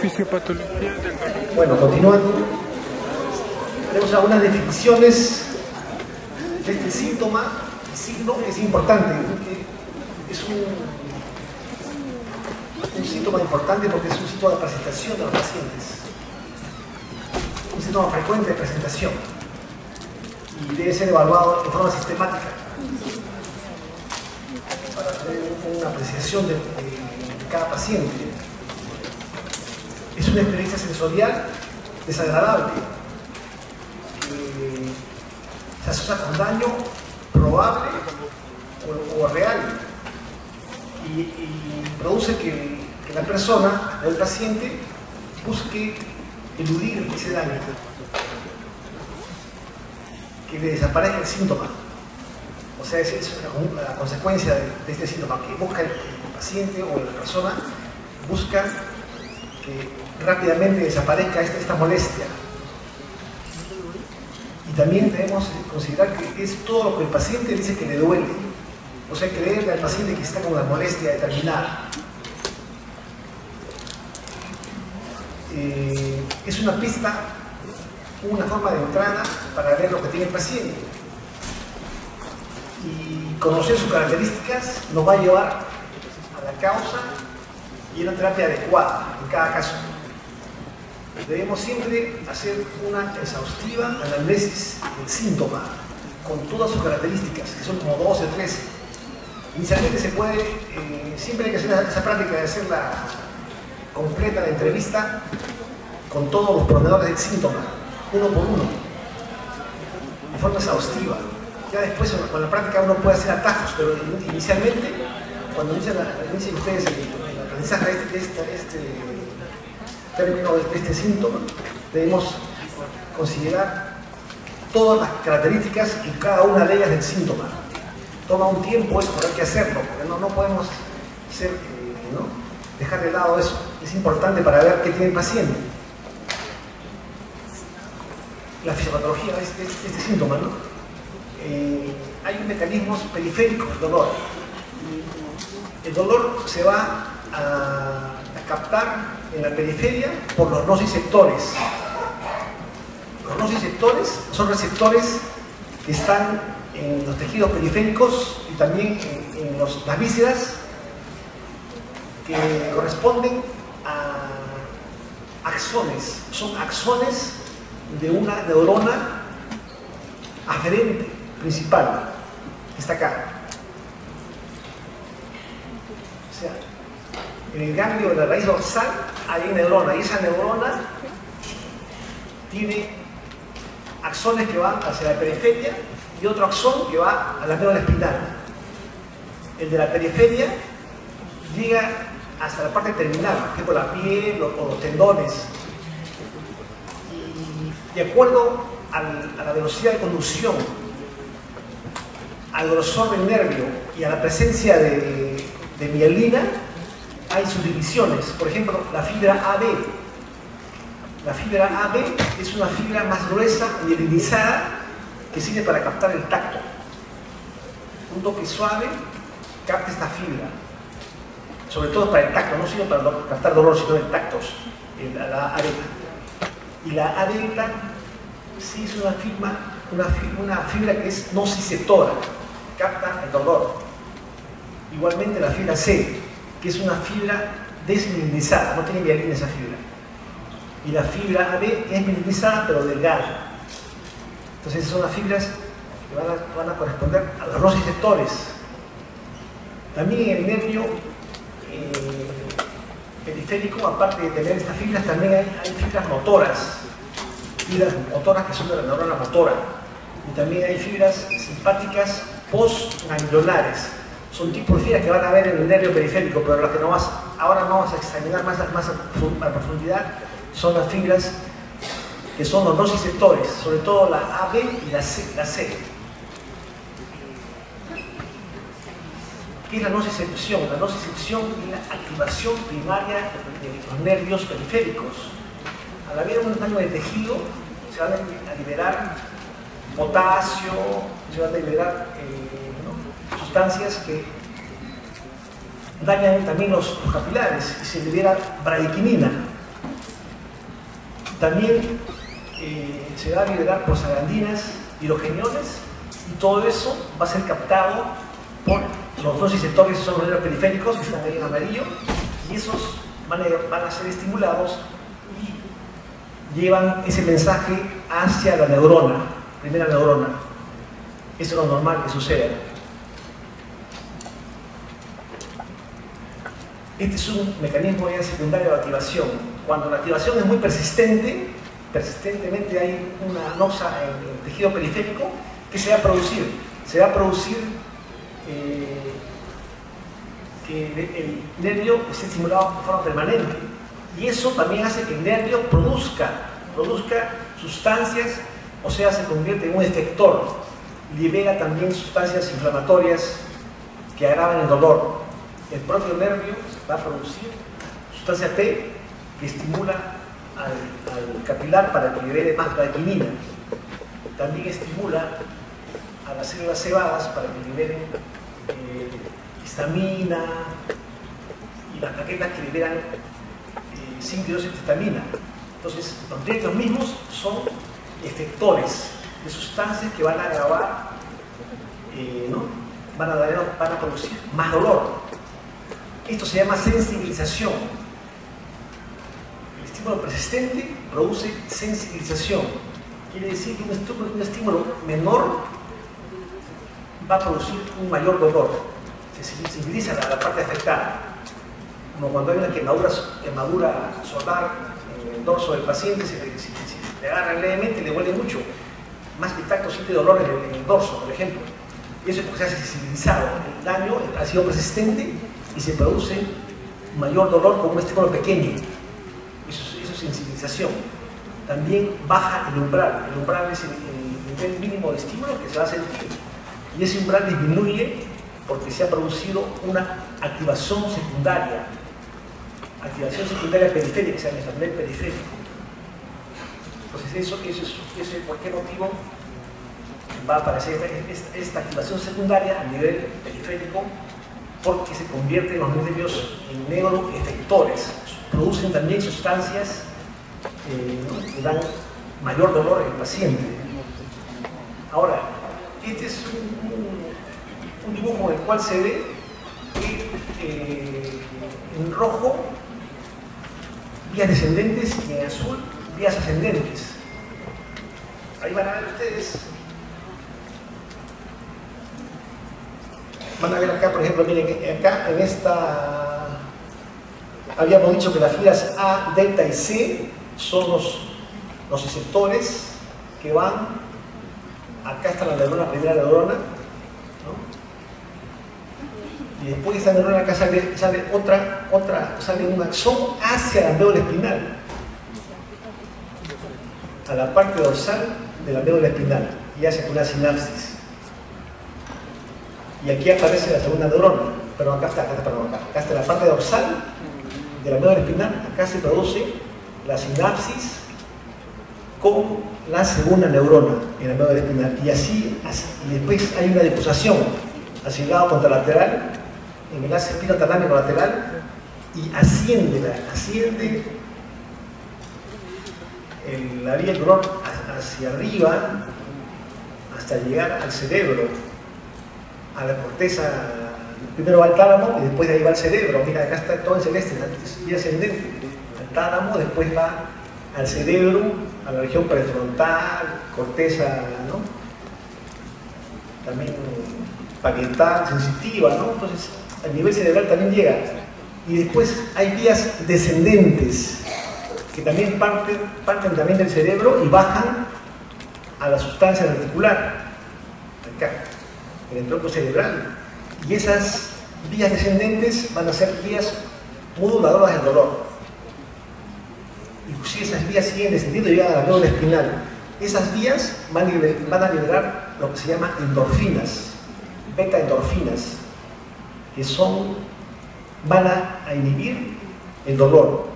fisiopatología del dolor. Bueno, continuando, tenemos algunas definiciones de este síntoma. El signo es importante, es un síntoma importante porque es un síntoma de presentación de los pacientes, un síntoma frecuente de presentación y debe ser evaluado de forma sistemática para tener una apreciación de cada paciente. Es una experiencia sensorial desagradable que se asocia con daño probable o real y produce que la persona o el paciente busque eludir ese daño, que le desaparezca el síntoma. O sea, es la consecuencia de este síntoma, que busca el paciente o la persona busca que rápidamente desaparezca esta molestia. Y también debemos considerar que es todo lo que el paciente dice que le duele. O sea, creerle al paciente que está con una molestia determinada. Es una pista, una forma de entrada para ver lo que tiene el paciente. Y conocer sus características nos va a llevar a la causa y a una terapia adecuada en cada caso. Debemos siempre hacer una exhaustiva análisis del síntoma con todas sus características, que son como 12 o 13. Inicialmente se puede, siempre hay que hacer esa práctica de hacerla completa, la entrevista, con todos los pormenores del síntoma, uno por uno, de forma exhaustiva. Ya después, con la práctica, uno puede hacer atajos, pero inicialmente, cuando inicien ustedes el aprendizaje de este término, de este síntoma, debemos considerar todas las características y cada una de ellas del síntoma. Toma un tiempo eso, pero hay que hacerlo, porque no podemos dejar de lado eso. Es importante para ver qué tiene el paciente. La fisiopatología de este síntoma, ¿no? Hay mecanismos periféricos del dolor. El dolor se va a captar en la periferia por los nociceptores. Los nociceptores son receptores que están en los tejidos periféricos y también en las vísceras, que corresponden a axones. Son axones de una neurona aferente principal, que está acá. O sea, en el ganglio de la raíz dorsal hay una neurona, y esa neurona tiene axones que van hacia la periferia y otro axón que va a la médula espinal. El de la periferia llega hasta la parte terminal, por ejemplo la piel o los tendones. Y de acuerdo a la velocidad de conducción, al grosor del nervio y a la presencia de mielina, hay subdivisiones. Por ejemplo, la fibra AB. La fibra AB es una fibra más gruesa, mielinizada, que sirve para captar el tacto. Un toque suave capta esta fibra, sobre todo para el tacto, no sirve para captar dolor, sino el tacto, la A delta. Y la A delta sí es una fibra que es nociceptora, capta el dolor. Igualmente la fibra C, que es una fibra desmielinizada, no tiene mielina esa fibra. Y la fibra AB es mielinizada pero delgada. Entonces esas son las fibras que van a corresponder a los nociceptores. También en el nervio periférico, aparte de tener estas fibras, también hay fibras motoras que son de la neurona motora. Y también hay fibras simpáticas postgangliolares. Son tipos de fibras que van a ver en el nervio periférico, pero las que ahora vamos a examinar más a profundidad son las fibras que son los nociceptores, sobre todo la AB y la C. ¿Qué es la nocicepción? La nocicepción es la activación primaria de los nervios periféricos. Al haber un daño de tejido, se van a liberar potasio, se van a liberar sustancias que dañan también los capilares, y se libera bradiquinina. También se va a liberar prostaglandinas, tirogeniones, y todo eso va a ser captado por los dos receptores que son los nervios periféricos, que están ahí en amarillo, y esos van a ser estimulados y llevan ese mensaje hacia la neurona, primera neurona. Eso es lo normal que suceda. Este es un mecanismo ya secundario de activación. Cuando la activación es muy persistente, persistentemente hay una noxa en el tejido periférico, ¿qué se va a producir? Se va a producir que el nervio esté estimulado de forma permanente, y eso también hace que el nervio produzca sustancias, o sea, se convierte en un efector, libera también sustancias inflamatorias que agravan el dolor. El propio nervio va a producir sustancia P que estimula al capilar para que libere más bradykinin. También estimula a las células cebadas para que liberen histamina y las plaquetas que liberan 5-hidroxihistamina. Entonces, los nervios mismos son efectores de sustancias que van a agravar, van a producir más dolor. Esto se llama sensibilización. El estímulo persistente produce sensibilización. Quiere decir que un estímulo menor va a producir un mayor dolor. Se sensibiliza la parte afectada. Como cuando hay una quemadura solar en el dorso del paciente, si le agarran levemente, le duele mucho. Más que tacto siente dolor en el dorso, por ejemplo. Y eso es porque se ha sensibilizado. El daño ha sido persistente y se produce mayor dolor con un estímulo pequeño. Eso es sensibilización. También baja el umbral. El umbral es el nivel mínimo de estímulo que se va a sentir. Y ese umbral disminuye porque se ha producido una activación secundaria. Activación secundaria periférica, que se llama el nivel periférico. Entonces eso es por qué motivo va a aparecer esta activación secundaria a nivel periférico, porque se convierten los nervios en neuroefectores. Producen también sustancias que dan mayor dolor en el paciente. Ahora, este es un dibujo en el cual se ve que en rojo vías descendentes y en azul vías ascendentes. Ahí van a ver ustedes. Van a ver acá, por ejemplo, miren, acá en esta habíamos dicho que las fibras A, delta y C son los receptores que van. Acá está la neurona, primera neurona, ¿no? Y después de esta neurona acá sale sale un axón hacia la médula espinal, a la parte dorsal de la médula espinal, y hace una sinapsis. Y aquí aparece la segunda neurona, pero acá está la parte dorsal de la médula espinal. Acá se produce la sinapsis con la segunda neurona en la médula espinal, y así, y después hay una deposición hacia el lado contralateral, en el ácido espinotalámico lateral, y asciende la vía del dolor hacia arriba hasta llegar al cerebro, a la corteza. Primero va al tálamo y después de ahí va al cerebro. Mira, acá está todo en celeste, es vía ascendente. Al tálamo, después va al cerebro, a la región prefrontal, corteza, ¿no? También parietal, sensitiva, ¿no? Entonces, al nivel cerebral también llega. Y después hay vías descendentes que también parten también del cerebro y bajan a la sustancia reticular, acá, en el tronco cerebral. Y esas vías descendentes van a ser vías moduladoras del dolor. Inclusive esas vías siguen descendiendo y llegan a la médula espinal. Esas vías van a liberar lo que se llama endorfinas, beta endorfinas, que van a inhibir el dolor.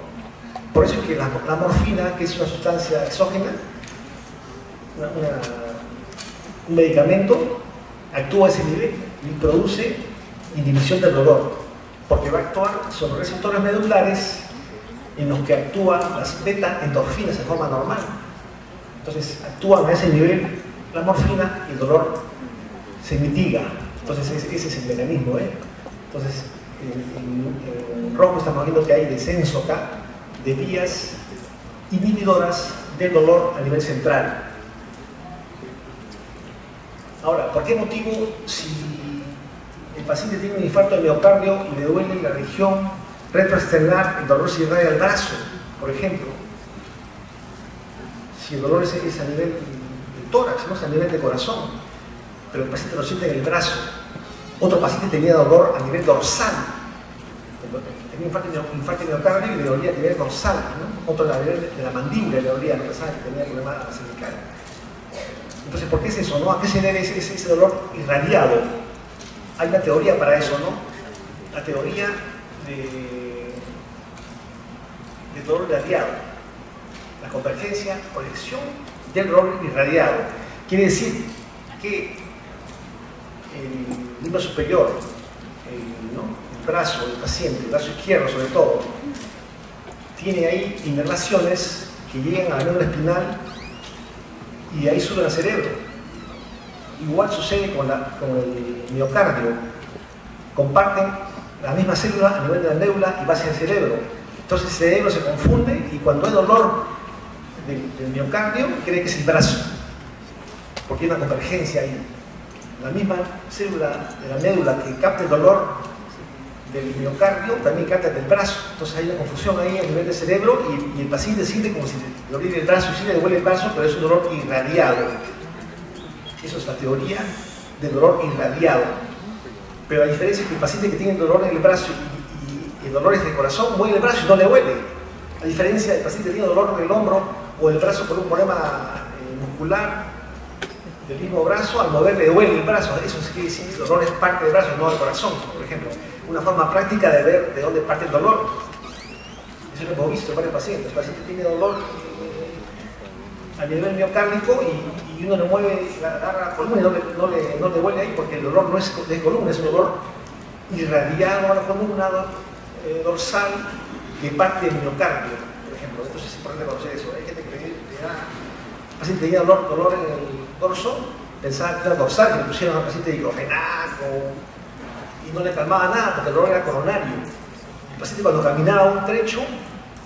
Por eso es que la morfina, que es una sustancia exógena, un medicamento, actúa a ese nivel y produce inhibición del dolor, porque va a actuar sobre receptores medulares en los que actúan las beta-endorfinas de forma normal. Entonces actúan a ese nivel la morfina y el dolor se mitiga. Entonces ese es el mecanismo. Entonces en rojo estamos viendo que hay descenso acá de vías inhibidoras del dolor a nivel central. Ahora, ¿por qué motivo si el paciente tiene un infarto de miocardio y le duele la región retroesternal, el dolor se irradia al brazo, por ejemplo? Si el dolor es a nivel de tórax, no es a nivel de corazón, pero el paciente lo siente en el brazo. Otro paciente tenía dolor a nivel dorsal, tenía infarto de miocardio y le dolía a nivel dorsal, ¿no? Otro a nivel de la mandíbula le dolía, no pensaba que tenía problema cervical. Entonces, ¿por qué es eso, no? ¿A qué se debe ese dolor irradiado? Hay una teoría para eso, ¿no? La teoría de dolor irradiado. La convergencia, proyección del dolor irradiado. Quiere decir que el miembro superior, el brazo del paciente, el brazo izquierdo sobre todo, tiene ahí inervaciones que llegan a la médula espinal y de ahí suben al cerebro. Igual sucede con el miocardio. Comparten la misma célula a nivel de la médula y va hacia el cerebro. Entonces el cerebro se confunde y cuando hay dolor del miocardio cree que es el brazo, porque hay una convergencia ahí. La misma célula de la médula que capta el dolor del miocardio también capta del brazo. Entonces hay una confusión ahí a nivel del cerebro y el paciente siente como si le doliera el brazo, y sí le duele el brazo, pero es un dolor irradiado. Eso es la teoría del dolor irradiado. Pero la diferencia es que el paciente que tiene dolor en el brazo y el dolor es del corazón, mueve el brazo y no le duele. A diferencia del paciente que tiene dolor en el hombro o el brazo por un problema muscular del mismo brazo, al mover le duele el brazo. Eso quiere decir que el dolor es parte del brazo, no del corazón, por ejemplo. Una forma práctica de ver de dónde parte el dolor. Eso lo hemos visto en varios pacientes. El paciente tiene dolor a nivel miocárdico y uno le mueve, agarra la columna y no le duele ahí porque el dolor no es de columna, es un dolor irradiado a la columna dorsal que parte del miocardio, por ejemplo. Entonces es importante conocer eso. Hay gente que el paciente tenía dolor en el dorso, pensaba que era dorsal, que le pusieron a un paciente diclofenac y no le calmaba nada porque el dolor era coronario. El paciente cuando caminaba un trecho,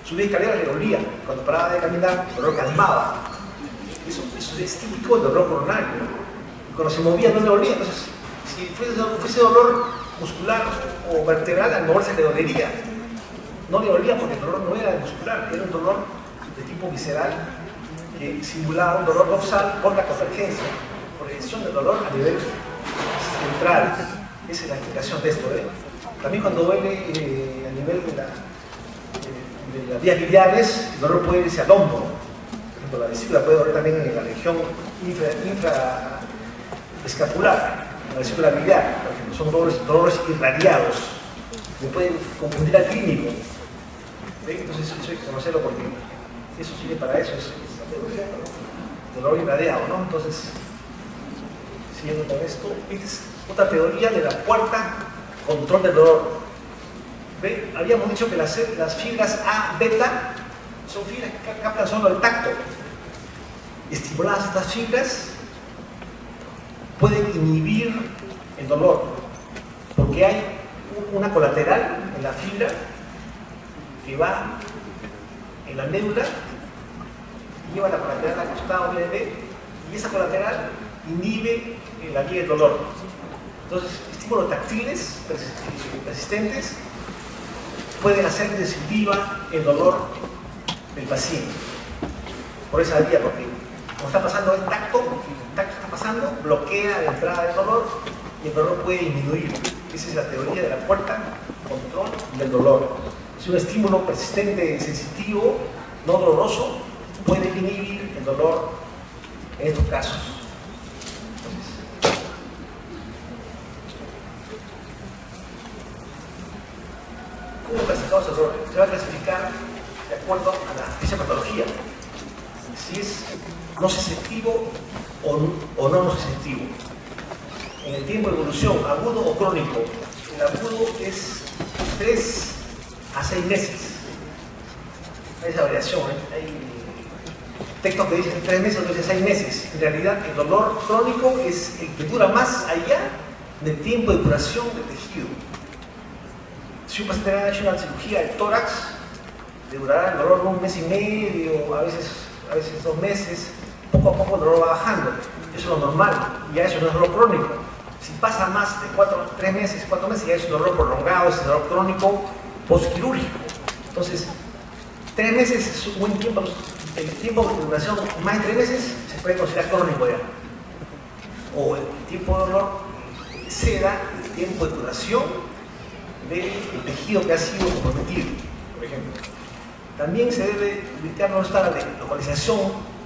subía escaleras le dolía. Cuando paraba de caminar, el dolor calmaba. Eso es típico del dolor coronario. Y cuando se movía no le dolía. Entonces, si fuese dolor muscular o vertebral, al moverse le dolería. No le dolía porque el dolor no era muscular, era un dolor de tipo visceral que simulaba un dolor dorsal por la convergencia, proyección del dolor a nivel central. Esa es la explicación de esto. También cuando duele a nivel de las vías biliares, el dolor puede irse al hombro. Por ejemplo, la vesícula puede doler también en la región infraescapular, la vesícula biliar, por ejemplo. Son dolores irradiados. Me pueden confundir al clínico. Entonces eso hay que conocerlo porque eso sirve para eso, es dolor irradiado, ¿no? Entonces, siguiendo con esto, esta es otra teoría de la cuarta control del dolor. ¿Ve? Habíamos dicho que las fibras A, beta, son fibras que captan solo el tacto. Estimuladas estas fibras pueden inhibir el dolor, porque hay una colateral en la fibra que va en la médula y lleva la colateral al costado y esa colateral inhibe la vía del dolor. Entonces, estímulos táctiles persistentes pueden hacer que se inhiba el dolor del paciente por esa vía, porque como está pasando el tacto está pasando, bloquea la entrada del dolor y el dolor puede disminuir. Esa es la teoría de la cuarta control del dolor. Si un estímulo persistente, sensitivo, no doloroso, puede inhibir el dolor en estos casos. ¿Cómo clasificamos el dolor? Se va a clasificar de acuerdo a la fisiopatología. Si es no susceptivo o no susceptivo. En el tiempo de evolución, agudo o crónico. El agudo es 3 a 6 meses. Hay esa variación, ¿eh? Hay textos que dicen 3 meses, otros dicen 6 meses. En realidad, el dolor crónico es el que dura más allá del tiempo de curación del tejido. Si un paciente ha hecho una cirugía del tórax, le durará el dolor 1 mes y medio, a veces 2 meses, poco a poco el dolor va bajando. Eso es lo normal, ya eso no es dolor crónico. Si pasa más de 3 meses, 4 meses, ya es un dolor prolongado, es un dolor crónico postquirúrgico. Entonces, 3 meses es un buen tiempo. El tiempo de duración más de 3 meses se puede considerar crónico ya. O el tiempo de dolor exceda el tiempo de duración del tejido que ha sido comprometido, por ejemplo. También se debe ubicar dónde está la localización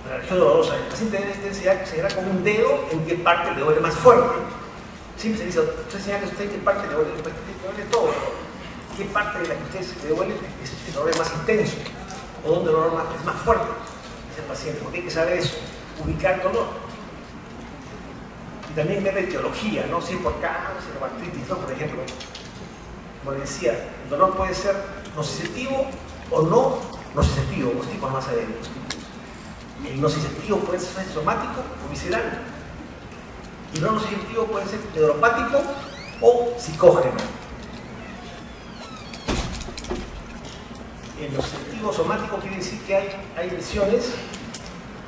de la región dolorosa. El paciente debe señalar con un dedo en qué parte le duele más fuerte. Siempre se dice, usted señala a usted en qué parte le duele, le duele todo. ¿Qué parte de la que usted le duele es el dolor más intenso? ¿O dónde el dolor es más fuerte? Es el paciente, porque hay que saber eso, ubicar el dolor. Y también ver la etiología, ¿no? Si es por cáncer o artritis, ¿no? Por ejemplo, como les decía, el dolor puede ser nociceptivo o no nociceptivo, los tipos más adentros. El nociceptivo puede ser somático o visceral. Y no nociceptivo puede ser neuropático o psicógeno. El nociceptivo somático quiere decir que hay lesiones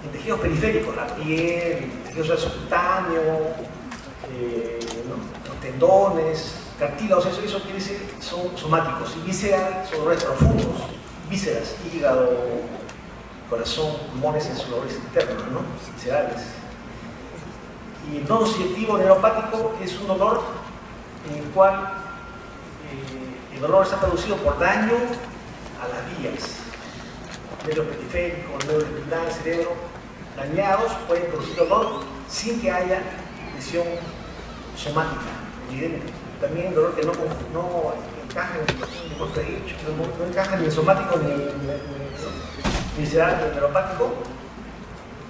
en tejidos periféricos, la piel, el tejido subcutáneo, los tendones, cartílagos, eso quiere decir son somáticos. Y visceral son dolores profundos, vísceras, hígado, corazón, pulmones en sus dolores internos, ¿no? Viscerales. Y el no nociceptivo neuropático es un dolor en el cual el dolor está producido por daño a las vías, nervio periférico, nervio espinal, cerebro, dañados pueden producir dolor sin que haya lesión somática evidente. También dolor que no encaja no encaja ni en somático ni en visceral ni en neuropático,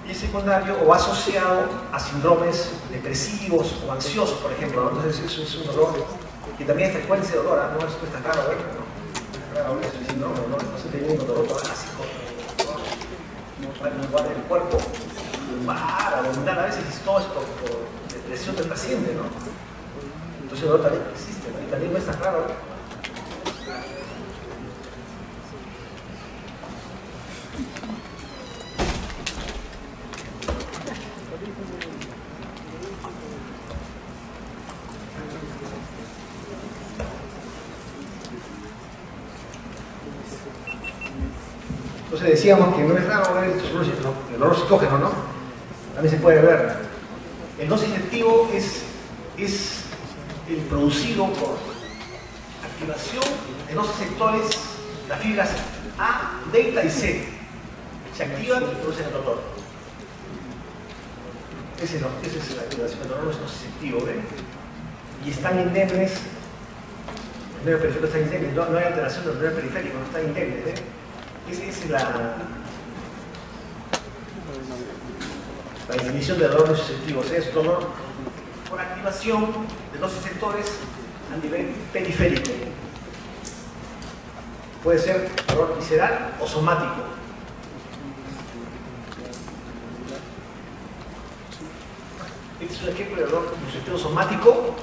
y es secundario o asociado a síndromes depresivos o ansiosos, por ejemplo, ¿no? Entonces eso es un dolor que también es frecuencia de dolor, no esto está claro, ¿no? No se tiene un dolor torácico, para igual el cuerpo, lumbar, abdominal, a veces todo es por depresión del paciente, ¿no? Entonces el dolor también existe, ¿no? Y también no está claro, ¿no? Entonces decíamos que no es raro ver el dolor psicógeno, ¿no? También se puede ver. El nociceptivo es el producido por activación de nociceptores, las fibras A, delta y C. Se activan y producen el dolor. Esa es la activación del dolor, no es nociceptivo, ¿ven? Y están indemnes, el nervio periférico está indemne, no hay alteración del nervio periférico, no está indemne, ¿ven? Esa es la definición de dolor nociceptivo. O sea, es dolor por activación de nociceptores a nivel periférico. Puede ser dolor visceral o somático. Este es un ejemplo de dolor nociceptivo somático.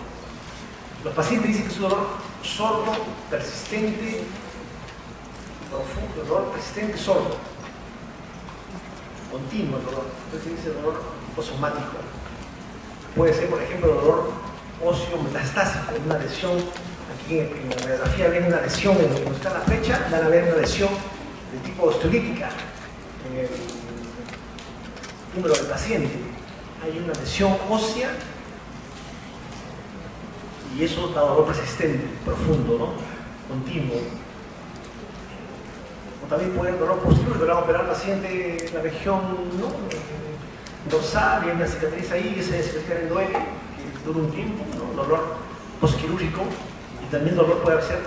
Los pacientes dicen que es un dolor sordo, persistente, profundo, dolor persistente, sordo, continuo dolor. Entonces dice dolor tipo somático. Puede ser, por ejemplo, dolor óseo metastásico, una lesión. Aquí en la radiografía ven una lesión, en donde está la flecha, van a ver una lesión de tipo osteolítica en el número del paciente. Hay una lesión ósea y eso da dolor persistente, profundo, ¿no? Continuo. También puede haber dolor posterior, que van a operar al paciente en la región, ¿no? Dorsal, y hay una cicatriz ahí, ese cicatriz duele, que dura un tiempo, ¿no? Dolor postquirúrgico, y también dolor puede ser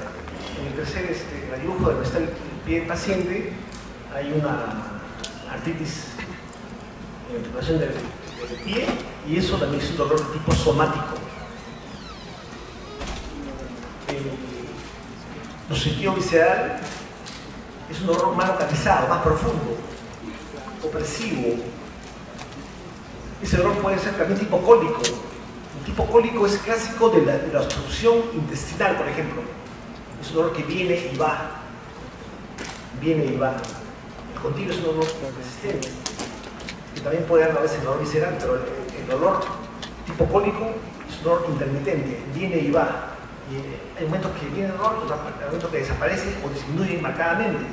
en el tercer dibujo de donde está el pie del paciente, hay una artritis en la articulación del pie, y eso también es un dolor de tipo somático. Nociceptivo visceral es un dolor más localizado, más profundo, opresivo. Ese dolor puede ser también tipo cólico. El tipo cólico es clásico de la obstrucción intestinal, por ejemplo. Es un dolor que viene y va. Viene y va. El continuo es un dolor persistente, que también puede dar a veces dolor visceral, pero el dolor tipo cólico es un dolor intermitente, viene y va. Y hay momentos que viene el dolor, hay momentos que desaparece o disminuye marcadamente.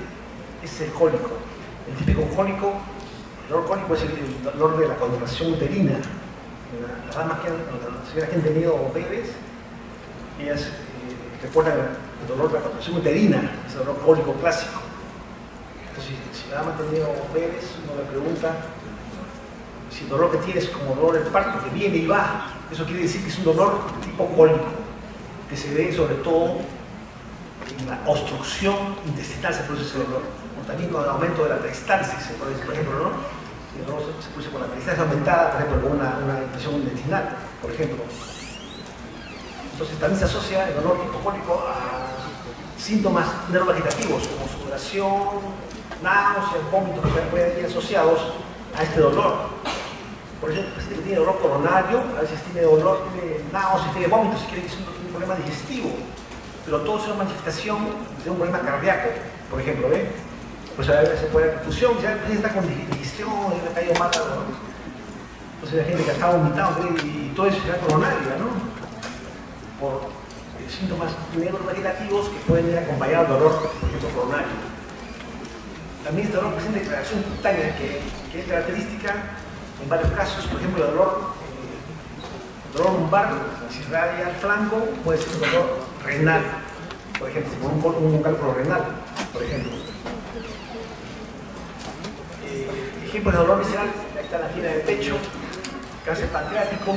Ese es el cólico. El típico cólico, el dolor cólico es el dolor de la contracción uterina. Las damas las señoras que han tenido bebés, ellas recuerdan el dolor de la contracción uterina, ese dolor cólico clásico. Entonces, si la dama ha tenido bebés, uno le pregunta si el dolor que tiene es como dolor del parto, que viene y va. Eso quiere decir que es un dolor tipo cólico, que se ve sobre todo en la obstrucción intestinal, se produce ese dolor. O también con el aumento de la peristalsis, se produce, por ejemplo, ¿no? Si el dolor se produce con la peristalsis aumentada, por ejemplo, con una infección intestinal, por ejemplo. Entonces también se asocia el dolor tipo cólico a síntomas neurovegetativos, como sudoración, náuseas, vómitos, que pueden ir asociados a este dolor. Por ejemplo, el paciente que tiene dolor coronario, a veces tiene dolor, tiene náuseas, tiene vómitos, si quiere decir un problema digestivo, pero todo es una manifestación de un problema cardíaco, por ejemplo, ¿ve? Pues a veces se puede dar confusión, ya el paciente está con digestión, le ha caído mal, ¿no? Entonces hay gente que está vomitando y todo eso será coronaria, ¿no? Por síntomas neurovegetativos que pueden ir acompañados de dolor, por ejemplo, coronario. También este dolor presenta declaración cutánea, que es característica en varios casos, por ejemplo, el dolor lumbar, si irradia al flanco, puede ser un dolor renal, por ejemplo, por un cálculo renal, por ejemplo. Ejemplos de dolor visceral, ahí está la angina del pecho, cáncer pancreático.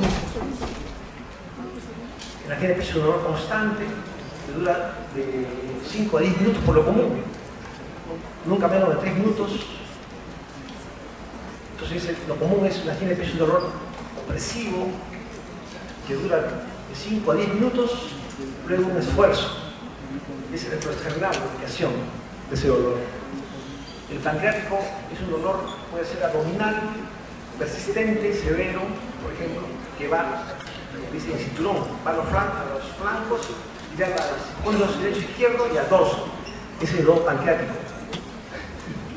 La angina del pecho es un dolor constante, que dura de 5 a 10 minutos por lo común, nunca menos de 3 minutos. Entonces, lo común es la angina del pecho, es un dolor opresivo, que dura de 5 a 10 minutos, luego un esfuerzo. Esa es la externar, la indicación de ese dolor. El pancreático es un dolor, puede ser abdominal, persistente, severo, por ejemplo, que va, dice en cinturón, va a los flancos y ya va a los derecho, izquierdo y al dorso. Ese es el dolor pancreático.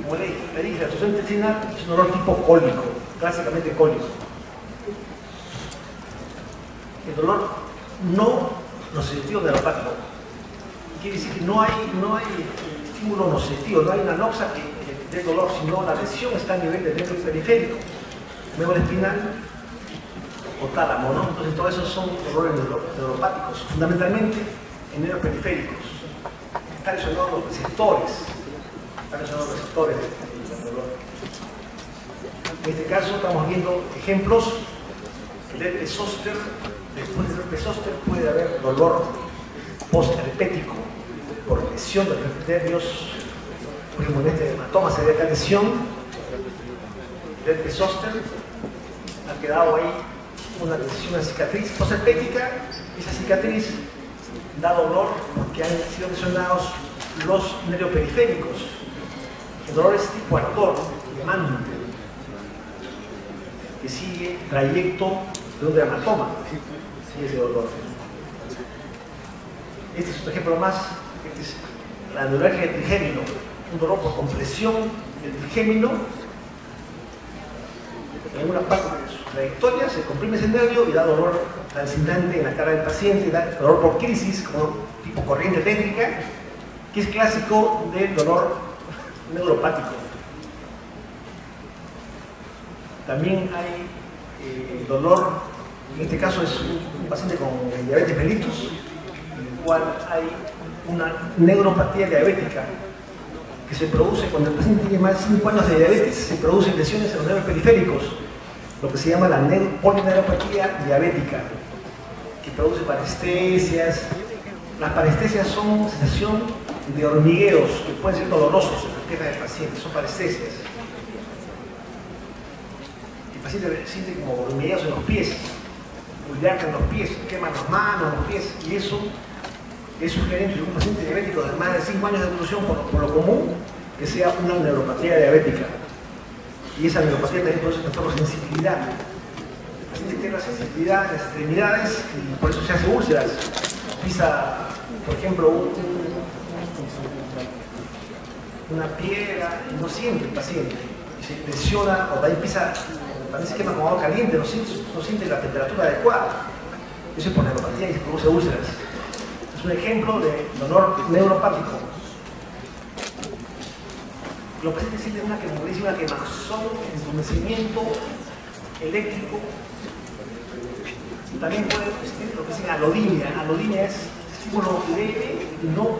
Como le dije, la obstrucción intestinal es un dolor tipo cólico, clásicamente cólico. El dolor no nocitivo neuropático. Quiere decir que no hay estímulo nocitivo, no hay una noxa que dé dolor, sino la lesión está a nivel del nervio periférico, médula espinal o tálamo, ¿no? Entonces todos esos son dolores neuropáticos, fundamentalmente en nervios periféricos. Están lesionados los receptores, del dolor. En este caso estamos viendo ejemplos del herpes zóster. Después del herpes zóster puede haber dolor postherpético por lesión de los nervios. Por ejemplo, en este hematoma se ve esta lesión del herpes zóster, ha quedado ahí una cicatriz postherpética. Esa cicatriz da dolor porque han sido lesionados los nervios periféricos. El dolor es tipo ardor, quemante, que sigue el trayecto de un dermatoma, sigue ese dolor. Este es otro ejemplo más, este es la neuralgia del trigémino, un dolor por compresión del trigémino. En una parte de su trayectoria se comprime ese nervio y da dolor lancinante en la cara del paciente, da dolor por crisis, como tipo corriente eléctrica, que es clásico del dolor neuropático. También hay dolor, en este caso es un paciente con diabetes mellitus, en el cual hay una neuropatía diabética que se produce cuando el paciente tiene más de 5 años de diabetes, se producen lesiones en los nervios periféricos, lo que se llama la polineuropatía diabética, que produce parestesias. Las parestesias son sensación de hormigueos que pueden ser dolorosos en la pierna del paciente, son parestesias. El paciente siente como hormigueos en los pies, bulliaca en los pies, queman las manos, los pies, y eso es sugerente de un paciente diabético de más de 5 años de evolución por lo común, que sea una neuropatía diabética. Y esa neuropatía también produce trastorno de sensibilidad. El paciente tiene la sensibilidad en las extremidades y por eso se hace úlceras. Pisa, por ejemplo, una piedra y no siente el paciente. Y se lesiona o también pisa, también se quema con agua caliente, no siente la temperatura adecuada. Eso es por neuropatía y se produce úlceras. Es un ejemplo de dolor neuropático. Los pacientes sienten una quemazón, entumecimiento eléctrico. También puede existir lo que dicen alodinia. Alodinia es estímulo leve y no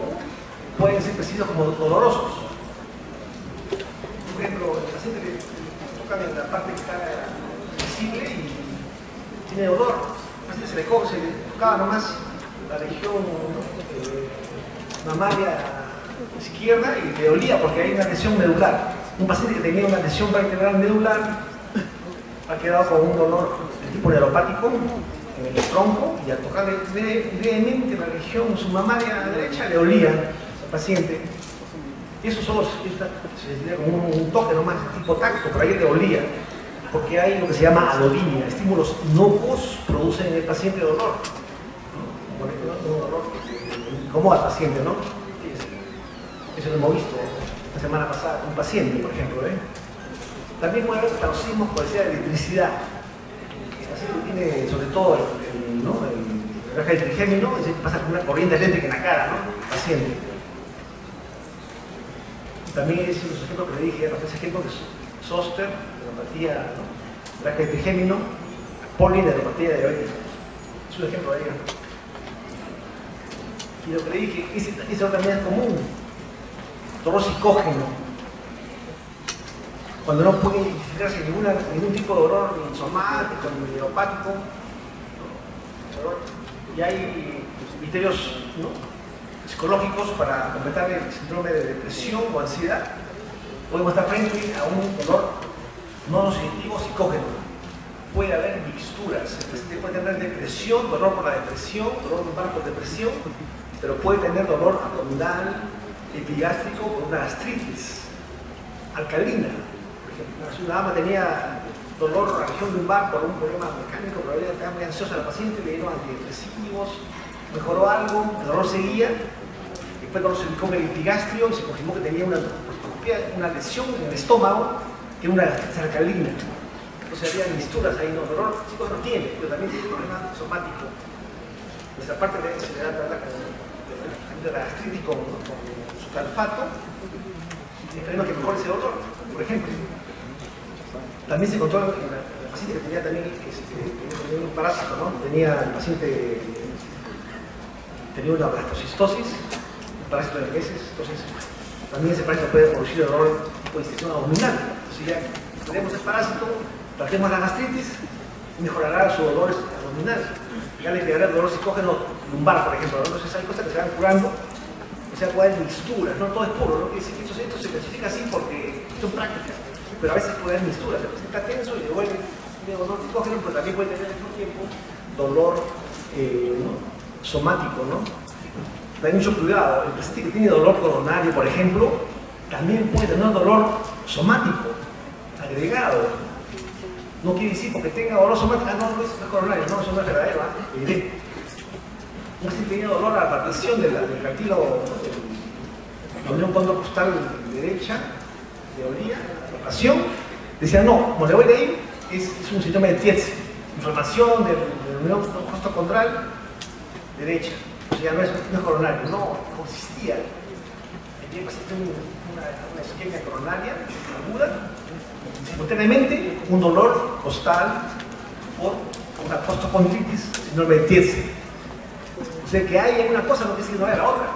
pueden ser percibidos como dolorosos. Por ejemplo, el paciente le tocan en la parte que está visible y tiene dolor. El paciente se le tocaba nomás la región mamaria izquierda y le dolía porque hay una lesión medular. Un paciente que tenía una lesión vertebral medular ha quedado con un dolor de tipo neuropático en el tronco y al tocarle levemente la región submamaria derecha le dolía al paciente. Eso solo sería como un toque nomás, tipo tacto, pero ahí le dolía, porque hay lo que se llama alodinia, estímulos inocuos producen en el paciente dolor. Un dolor que incomoda al paciente, ¿no? Eso lo hemos visto la semana pasada con un paciente, por ejemplo. También puede haber paroxismos por decir de electricidad. El paciente tiene, sobre todo, el raja de trigémino, es decir, pasa con una corriente eléctrica en la cara, ¿no? El paciente. También es los ejemplos que le dije, los tres ejemplos de Zoster, neuropatía, ¿no? Raja de trigémino, polineuropatía diabética. Es un ejemplo de ello. Y lo que le dije, eso también es común. Dolor psicógeno. Cuando no puede identificarse ningún tipo de dolor ni somático ni neuropático, ¿no? Y hay criterios, ¿no?, psicológicos para completar el síndrome de depresión o ansiedad. Podemos estar frente a un dolor no nocivo psicógeno. Puede haber mixturas. El paciente puede tener depresión, dolor por la depresión, dolor lumbar por depresión, pero puede tener dolor abdominal, epigástrico por una gastritis alcalina. Por ejemplo, una dama tenía dolor en la región lumbar por un problema mecánico, pero estaba muy ansiosa la paciente, le dieron antidepresivos, mejoró algo, el dolor seguía, después el dolor se ubicó en el epigastrio y se confirmó que tenía una lesión en el estómago, que era una gastritis alcalina. Entonces había misturas ahí, ¿no? Dolor psíquico no tiene, pero también tiene problema somático. Nuestra parte de se le da de la gastritis con sulfato, esperemos que mejore ese dolor, por ejemplo. También se encontró en el paciente que tenía también tenía un parásito, ¿no? El paciente tenía una blastocistosis, un parásito de heces, entonces también ese parásito puede producir dolor tipo de distección abdominal. Entonces ya tenemos el parásito, tratemos la gastritis y mejorará su dolor abdominal. Ya le quedará el dolor psicógeno lumbar, por ejemplo. Entonces hay cosas que se van curando, o sea, puede haber mixturas, no todo es puro, no quiere decir que esto se clasifica así porque son prácticas, pero a veces puede haber mixturas. El paciente está tenso y le vuelve tiene dolor psicógeno, pero también puede tener al mismo tiempo dolor ¿no?, somático, ¿no? Hay mucho cuidado. El paciente que tiene dolor coronario, por ejemplo, también puede tener dolor somático agregado. No quiere decir porque tenga dolor somático, no es coronario, no, eso no es verdadero, evidente. Un paciente que tenía dolor a la partición del cartílago, la unión condrocostal derecha, le dolía, la pasión, decía no, como le voy a ir, es un síntoma de Tietze, inflamación de la unión costocondral derecha. O sea, no es coronario, no consistía. Aquí el paciente tiene una isquemia coronaria aguda, simultáneamente un dolor costal por una costocondritis, síndrome de Tietze. O sea, que hay una cosa no quiere decir que no haya la otra.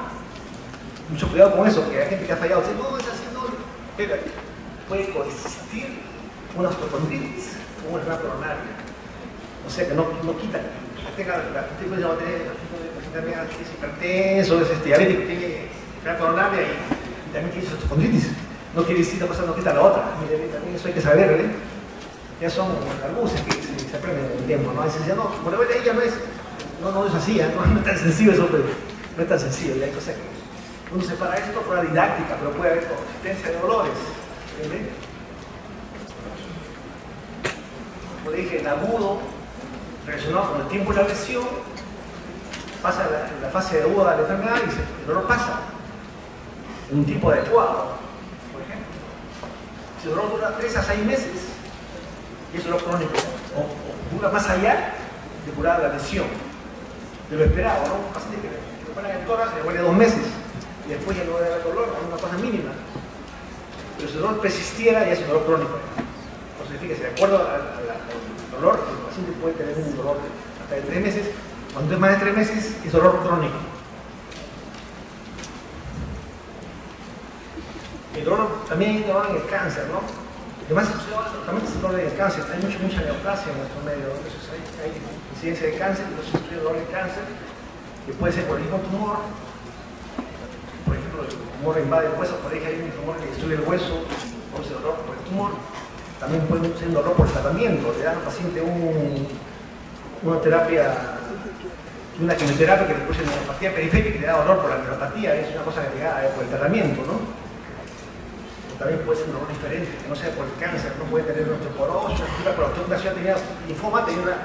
Mucho cuidado con eso, porque hay gente que ha fallado. Dice, no, es así, no. Espera, puede coexistir una osteocondritis con una enfermedad coronaria. O sea, que no quita que tenga la gente puede tener hipertenso, es diabético, tiene enfermedad coronaria y también tiene osteocondritis. No quiere decir que una cosa no quita la otra. También eso hay que saber, ¿verdad? Ya son algunos que se aprenden en el tiempo, ¿no? Dicen, no, por ella no es así, no es tan sencillo eso, pero no es tan sencillo, y hay cosas Uno separa esto por la didáctica, pero puede haber consistencia de dolores. ¿Entienden? Como dije, el agudo, relacionado con el tiempo de la lesión, pasa la fase aguda de la enfermedad y el dolor pasa en un tiempo adecuado. Por ejemplo, si el dolor dura 3 a 6 meses, y es dolor crónico, o dura más allá de curar la lesión, de lo esperado, ¿no? Un paciente que le ponen el tórax, le duele 2 meses, y después ya no va a haber dolor, es una cosa mínima. Pero si el dolor persistiera, ya es un dolor crónico. Entonces, fíjese, de acuerdo al dolor, el paciente puede tener un dolor hasta de 3 meses. Cuando es más de 3 meses, es dolor crónico. El dolor también hay dolor en el cáncer, ¿no? Además, también es el dolor en el cáncer. Hay mucha neoplasia en nuestro medio. Entonces, hay incidencia de cáncer, entonces estudia el dolor de cáncer, que puede ser por el mismo tumor. Por ejemplo, el tumor invade el hueso, por ahí hay un tumor que destruye el hueso, produce dolor por el tumor. También puede ser un dolor por el tratamiento. Le dan al paciente una terapia, una quimioterapia que le produce neuropatía periférica y le da dolor por la neuropatía, es una cosa agregada por el tratamiento, ¿no? O también puede ser un dolor diferente, que no sea por el cáncer, no puede tener una osteoporosis, una fractura por osteoporosis, tenía linfoma, tenía una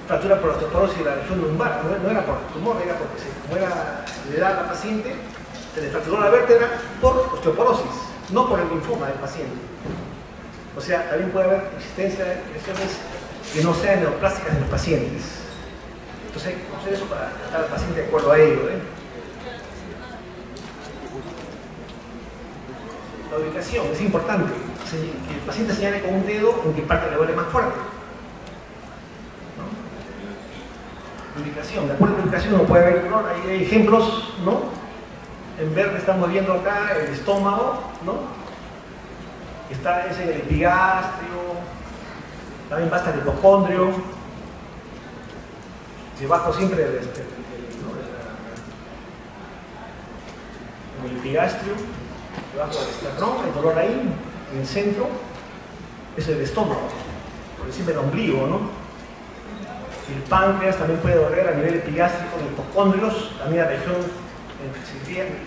fractura por osteoporosis de la región lumbar, no era por el tumor, era porque como era la edad del paciente, se le fracturó la vértebra por osteoporosis, no por el linfoma del paciente. O sea, también puede haber existencia de lesiones que no sean neoplásticas en los pacientes. Entonces hay que conocer eso para tratar al paciente de acuerdo a ello. La ubicación es importante. Que el paciente señale con un dedo en qué parte le duele más fuerte. ¿No? La ubicación, de acuerdo a la ubicación uno puede ver dolor. Hay ejemplos, ¿no? En verde estamos viendo acá el estómago, ¿no? Está ese el epigastrio, también va hasta el hipocondrio, debajo siempre del el epigastrio, debajo del esternón, el dolor ahí, en el centro, es el estómago, por encima del ombligo, ¿no? El páncreas también puede doler a nivel epigástrico, en hipocondrios, también la región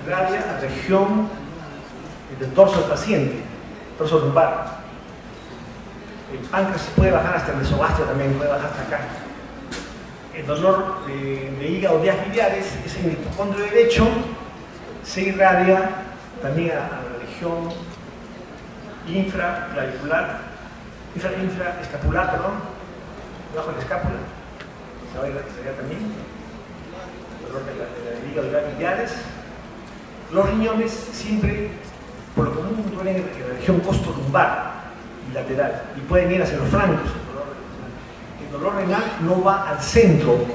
radia, la región del torso del paciente. Torso lumbar. El páncreas se puede bajar hasta el mesogastrio también, puede bajar hasta acá. El dolor de hígado, vías biliares, es en el hipocondrio derecho, se irradia también a la región infraescapular, debajo de la escápula, se va a irradiar también. El dolor de hígado y vías biliares. Los riñones siempre, por lo común, duelen en la región costolumbar y lateral, y pueden ir hacia los flancos. El dolor renal no va al centro,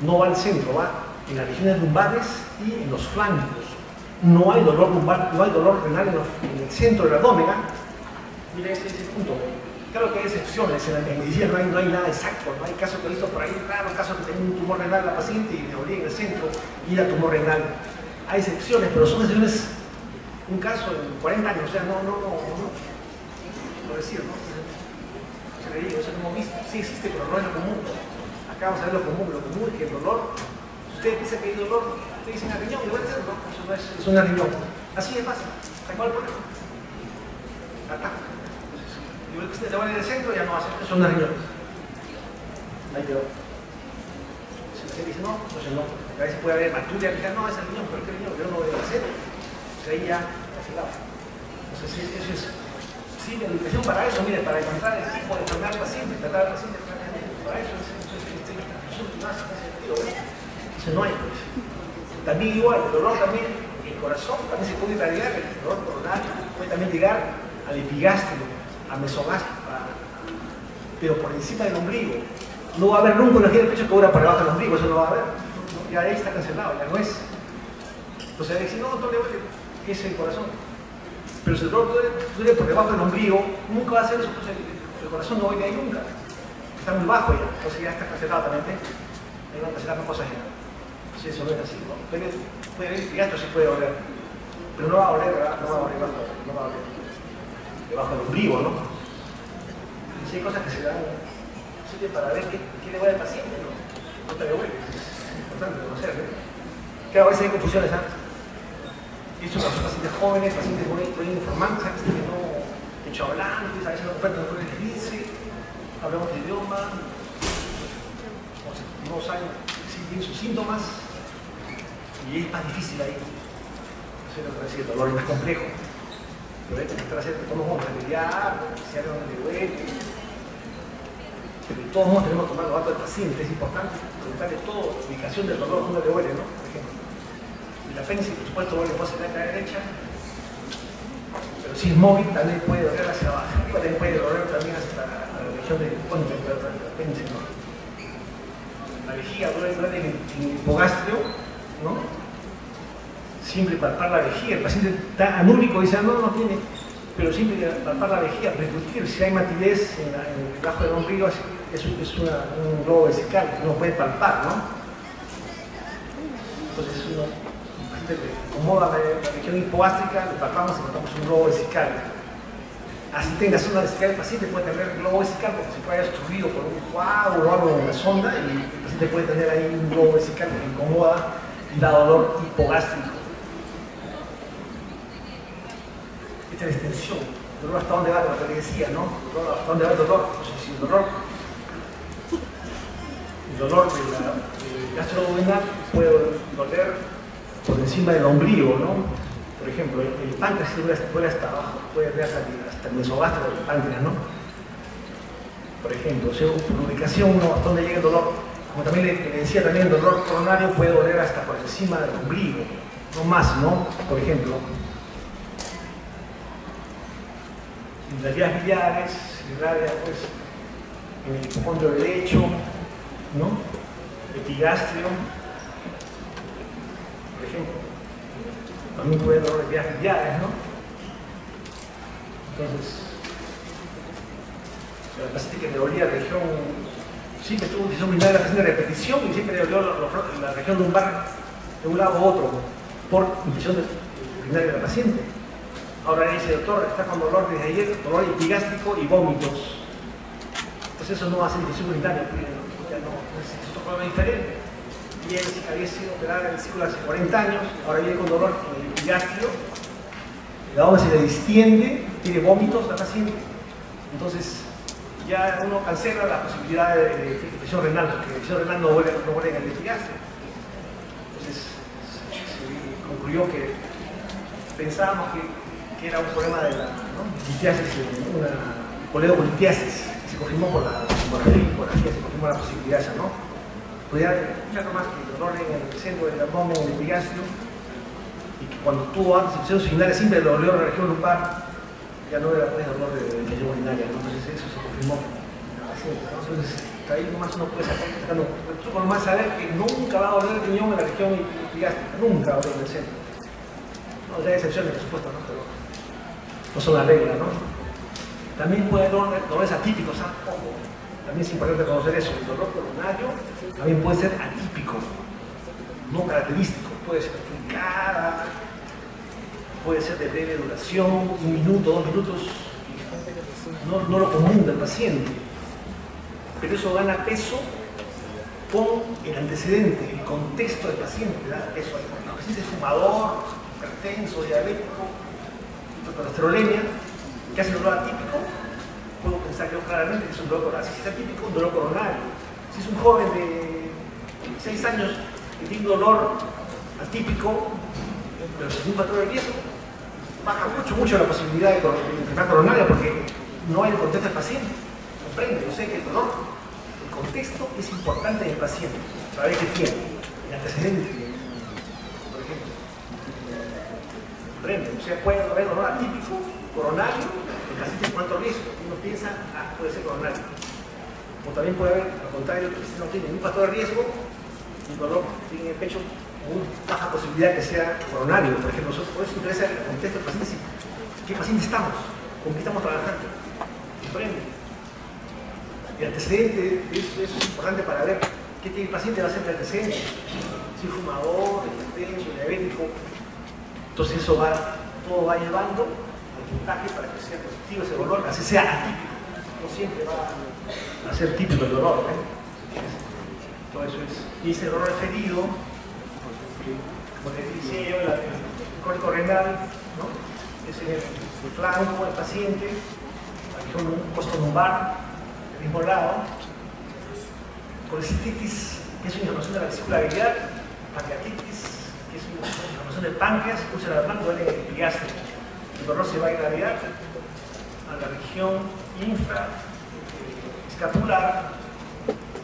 va en las regiones lumbares y en los flancos. No hay dolor lumbar, no hay dolor renal en el centro del abdomen. Miren ese punto. Claro que hay excepciones, en medicina no hay nada exacto, no hay casos que he visto por ahí, raros casos que tenía un tumor renal la paciente y le dolía en el centro y era tumor renal. Hay excepciones, pero son excepciones, un caso en 40 años, o sea, no decir, ¿no? Se le digo, eso no hemos visto, sí existe, pero no es lo común. Acá vamos a ver lo común es que el dolor, si usted piensa que hay dolor, usted dice en el riñón, igual es no, eso no es un riñón. Así es fácil, ¿a cuál problema? Acá. Igual que usted le va en el centro, ya no hace, eso es un riñón. Ahí quedó. Si usted dice no, pues no. A veces puede haber bacteria que diga, no, es el riñón, pero ¿qué riñón? Yo no voy a hacer. Pues ahí ya, hacia el lado. Entonces, eso es. Sí, la educación para eso, mire, para encontrar el tipo de enfermedad del paciente, tratar al paciente para eso es más sentido, ¿ves? Eso no hay, pues. También igual, el dolor también, el corazón también se puede irradiar, el dolor coronal puede también llegar al epigastrio, al mesogastrio, pero por encima del ombligo. No va a haber nunca una energía del pecho que dura por debajo del ombligo, eso no va a haber. Ya ahí está cancelado, ya no es. Entonces, si no, no le duele, es el corazón. Pero si el dolor duele por debajo del ombligo, nunca va a ser eso, pues el corazón no va a ir ahí nunca. Está muy bajo ya, entonces ya está cancelado también. Ahí van a cancelar más cosas ya. Entonces eso no es así, ¿no? Puede haber gasto, sí puede doler. Pero no va a doler, ¿verdad? No va a doler debajo del ombligo, ¿no? Entonces hay cosas que se dan para ver qué le duele al paciente, ¿no? No te duele, es importante conocer, ¿no? Claro, a veces hay confusiones, ¿sabes? Y son pacientes jóvenes, pacientes muy informantes, ¿sabes? Que no, hablantes, a veces no comprenden lo que les dice, hablamos de idioma, o sea, no saben si tienen sus síntomas, y es más difícil ahí. No sé lo que decir, el dolor es más complejo. Pero hay que tratar de hacer que todos vamos a mediar, si algo no le duele. Pero de todos modos tenemos que tomar los datos del paciente, es importante preguntarle todo, la ubicación del dolor, dónde le duele, ¿no? Por ejemplo. El apéndice, por supuesto, duele más en la cara derecha, pero si es móvil también puede doler hacia abajo, también puede doler también hasta la región del apéndice, ¿no? La vejiga duele en el hipogastrio, ¿no? Siempre palpar la vejiga, el paciente está anúrico y dice, no tiene, pero siempre palpar la vejiga, percutir, si hay matidez en el bajo del ombligo, es un globo vesical que uno puede palpar, ¿no? Entonces uno, el paciente le acomoda la región hipogástrica, le palpamos y encontramos un globo vesical. Así tenga zona vesical, el paciente puede tener globo vesical porque se puede haber obstruido por un coágulo o algo en la sonda y el paciente puede tener ahí un globo vesical que incomoda y da dolor hipogástrico. Esta es la extensión. El dolor hasta dónde va, lo que le decía, ¿no? El dolor, hasta dónde va el dolor. Entonces, si el dolor del gastroduodenal puede doler por encima del ombligo, ¿no? Por ejemplo, el páncreas duele hasta abajo, puede doler hasta el mesogastro del páncreas, ¿no? Por ejemplo, o sea, por ubicación, ¿no? Hasta dónde llega el dolor. Como también le decía, también el dolor coronario puede doler hasta por encima del ombligo, no más, ¿no? Por ejemplo, en las vías biliares, irradia, pues, en el hipocondrio derecho, ¿no? Epigastrio, por ejemplo. También puede haber dolor de vías biliares, ¿no? Entonces, el paciente que le dolía la región, siempre tuvo infección urinaria de repetición y siempre le dolió la región lumbar de un lado u otro por infección urinaria del paciente. Ahora dice, doctor, está con dolor desde ayer, dolor epigástrico y vómitos. Entonces eso no va a ser infección urinaria, ya no, es otro problema diferente. Y él había sido operado en el ciclo hace 40 años, ahora viene con dolor en el epigastrio, la bomba se le distiende, tiene vómitos la paciente. Entonces ya uno cancela la posibilidad de infección renal, porque la infección renal no huele en el epigastrio. Entonces se concluyó que pensábamos que era un problema de la litiasis, una coledocolitiasis, que se confirmó por la ecografía, se confirmó la posibilidad esa, ¿no? Podría escuchar nomás que el dolor en el centro del abdomen, en el epigastrio, y que cuando tuvo antes infección urinaria siempre le dolió la región lumbar, ya no era pues dolor de infección urinaria, ¿no? Entonces eso se confirmó en la paciente, ¿no? Entonces ahí nomás uno puede sacar, el truco nomás saber que nunca va a doler el riñón en la región epigástrica, nunca va a doler en el centro. No, ya hay excepciones, por supuesto, ¿no? Pero no son la regla, ¿no? También puede haber dolores atípicos, ¿sabes? Ojo, también es importante conocer eso. El dolor coronario también puede ser atípico, no característico, puede ser truncada, puede ser de breve duración, 1 minuto, 2 minutos, no lo común del paciente. Pero eso gana peso con el antecedente, el contexto del paciente, da peso ahí. El paciente es fumador, hipertenso, diabético, hipercolesterolemia, que hace dolor atípico, puedo pensar yo claramente que es un dolor coronario. Si es atípico, un dolor coronario. Si es un joven de 6 años que tiene un dolor atípico, pero sin un factor de riesgo, baja mucho la posibilidad de enfermedad coronaria porque no hay el contexto del paciente. Comprende, yo sé que el dolor, el contexto es importante en el paciente, para ver qué tiene, el antecedente, por ejemplo. Comprende, o sea, puede haber dolor atípico, coronario, el paciente con alto riesgo, uno piensa, puede ser coronario. O también puede haber, al contrario, el paciente no tiene ningún factor de riesgo, un dolor tiene en el pecho, muy baja posibilidad que sea coronario. Por ejemplo, por eso interesa el contexto del paciente, ¿qué paciente estamos? ¿Con qué estamos trabajando? Comprende. El antecedente, eso es importante para ver qué tiene el paciente, va a ser el antecedente. Si es fumador, hipertenso, diabético. Entonces eso todo va llevando al puntaje para que sea positivo ese dolor, así sea atípico. No siempre va a ser típico el dolor, ¿eh? Todo eso es. Y ese dolor referido como les decía yo, el cólico renal, ¿no? Es en el flanco del paciente, aquí un costo lumbar, del mismo lado, colecistitis, que es una inflamación de la vesícula biliar, pancreatitis, que es una inflamación del páncreas, úlcera del flanco, duele el epigastrio. El dolor se va a irradiar a la región escapular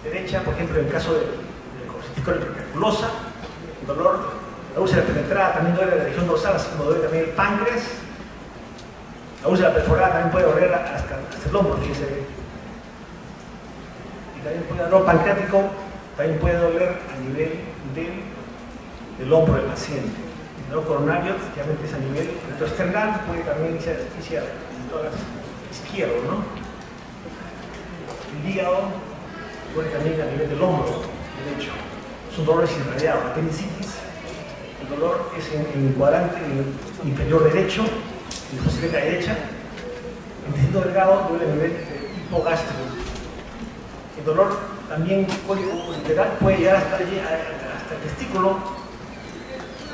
derecha, por ejemplo, en el caso de colecitis colicotuberosa, el dolor, la úlcera penetrada también duele la región dorsal, así como duele también el páncreas. La úlcera perforada también puede doler hasta el hombro, fíjense. Y también puede dolor pancreático, también puede doler a nivel del hombro del paciente. El dolor coronario, efectivamente, es a nivel retroesternal, puede también iniciar en todas las izquierdo, ¿no? El hígado duele también a nivel del hombro derecho. Son dolores irradiados. La apendicitis, el dolor es en el cuadrante inferior derecho, en la fossileta derecha. El intestino delgado duele a nivel hipogástrico. El dolor también cólico lateral puede llegar hasta el testículo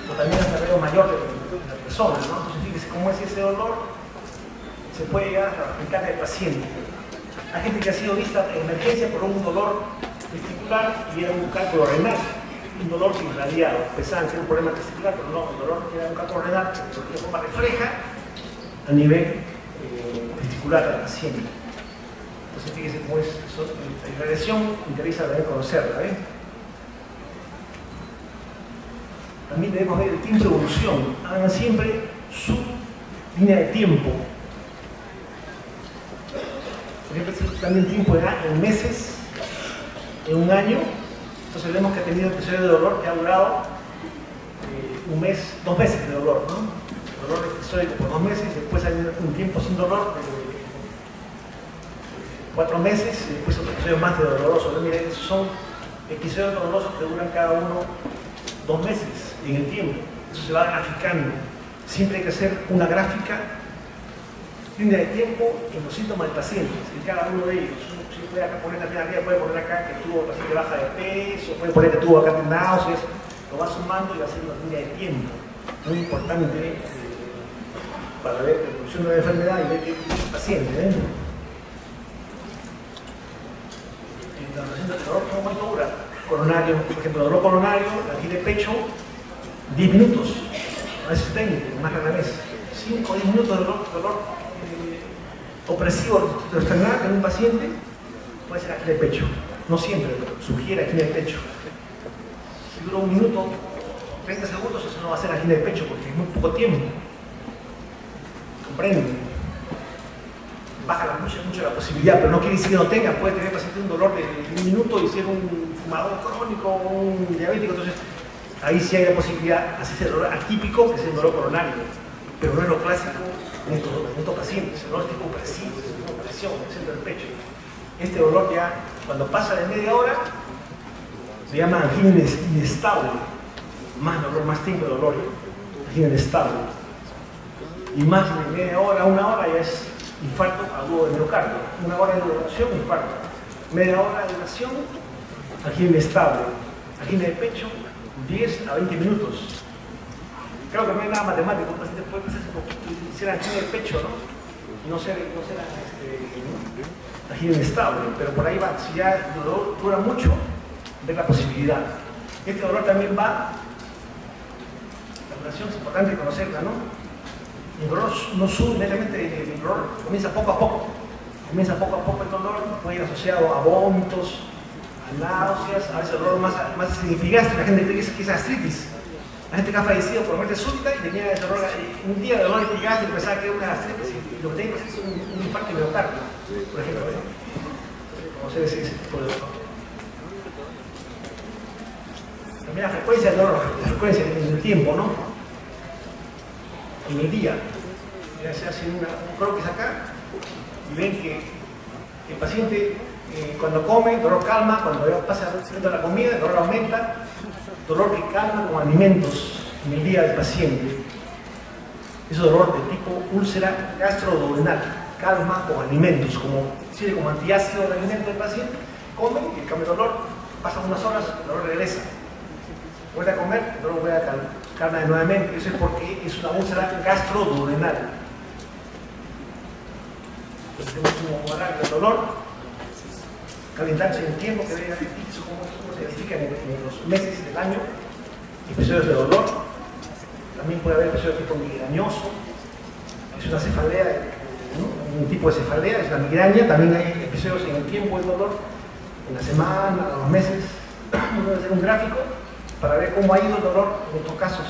o también hasta el dedo mayor de la persona, ¿no? Entonces fíjense cómo es ese dolor, se puede llegar a la garganta del paciente. Hay gente que ha sido vista en emergencia por un dolor testicular y era un cálculo renal, un dolor irradiado. Pensaban que era un problema testicular, pero no, el dolor era un cálculo renal que de forma refleja a nivel testicular del paciente. Entonces fíjense cómo es eso. La irradiación interesa también conocerla, ¿eh? También debemos ver el tiempo de evolución. Hagan siempre su línea de tiempo. Por ejemplo, también tiempo en meses, en un año. Entonces vemos que ha tenido episodios de dolor que ha durado un mes, 2 meses de dolor, ¿no? El dolor episódico por 2 meses, después hay un tiempo sin dolor, 4 meses, y después otro episodio más de doloroso. Miren, esos son episodios dolorosos que duran cada uno 2 meses en el tiempo. Eso se va graficando. Siempre hay que hacer una gráfica, línea de tiempo en los síntomas del paciente, en cada uno de ellos. Si puede acá poner también arriba, puede poner acá que tuvo el paciente baja de peso, puede poner que tuvo acá náuseas, lo va sumando y va haciendo una línea de tiempo. Muy importante para ver la evolución de la enfermedad y ver qué es el paciente. La relación del dolor, ¿cómo dura? Coronario, por ejemplo, dolor coronario, aquí de pecho, 10 minutos, a veces 20, más rara vez. 5 o 10 minutos de dolor opresivo externar en un paciente puede ser aquí de pecho. No siempre, pero sugiere aquí de pecho. Si dura 1 minuto, 30 segundos, eso no va a ser aquí de pecho porque es muy poco tiempo. ¿Comprenden? Baja mucho la posibilidad, pero no quiere decir que no tenga. Puede tener el paciente un dolor de 1 minuto y ser un fumador crónico o un diabético. Entonces, ahí sí hay la posibilidad de hacerse el dolor atípico, que es el dolor coronario. Pero no es lo clásico en estos pacientes. El dolor tipo opresivo, es una presión en el centro del pecho. Este dolor ya, cuando pasa de media hora, se llama angina inestable. Más dolor, más tiempo de dolor. Angina inestable. Y más de media hora, 1 hora ya es infarto agudo de miocardio. 1 hora de duración, infarto. Media hora de duración, angina inestable. Angina de pecho, 10 a 20 minutos. Creo que no hay nada matemático, un paciente puede pasarse un poquito y ser angina de pecho, ¿no? Y no ser angina inestable, pero por ahí va. Si ya el dolor dura mucho, ver la posibilidad. Este dolor también va, la duración es importante conocerla, ¿no? El dolor no sube inmediatamente, el dolor comienza poco a poco. Comienza poco a poco el dolor, puede ir asociado a vómitos, a náuseas, a veces el dolor más epigastrio. La gente cree que es gastritis. La gente que ha fallecido por muerte súbita y tenía el dolor, un día de dolor epigastrio y pensaba que era una gastritis y lo que tenía que hacer es un infarto de miocardio, por ejemplo. Conocer ese tipo de dolor. También la frecuencia del dolor, la frecuencia en el tiempo, ¿no? En el día. Ya se hace un croquis acá y ven que el paciente cuando come, el dolor calma, cuando ya pasa dentro de la comida, el dolor aumenta, dolor que calma con alimentos en el día del paciente. Es dolor de tipo úlcera gastroduodenal, calma con alimentos, sirve como antiácido del alimento del paciente, come y el cambio de dolor, pasan unas horas, el dolor regresa. Vuelve a comer, el dolor vuelve a calmar. calma nuevamente. Eso es porque es una úlcera gastroduodenal. Entonces tenemos un arranque de dolor, calentarse en el tiempo, que vean cómo se verifica en los meses del año, episodios de dolor. También puede haber episodios de tipo migrañoso, es una cefalea, ¿no? Un tipo de cefalea, es la migraña. También hay episodios en el tiempo del dolor, en la semana, en los meses. Uno debe hacer un gráfico para ver cómo ha ido el dolor en estos casos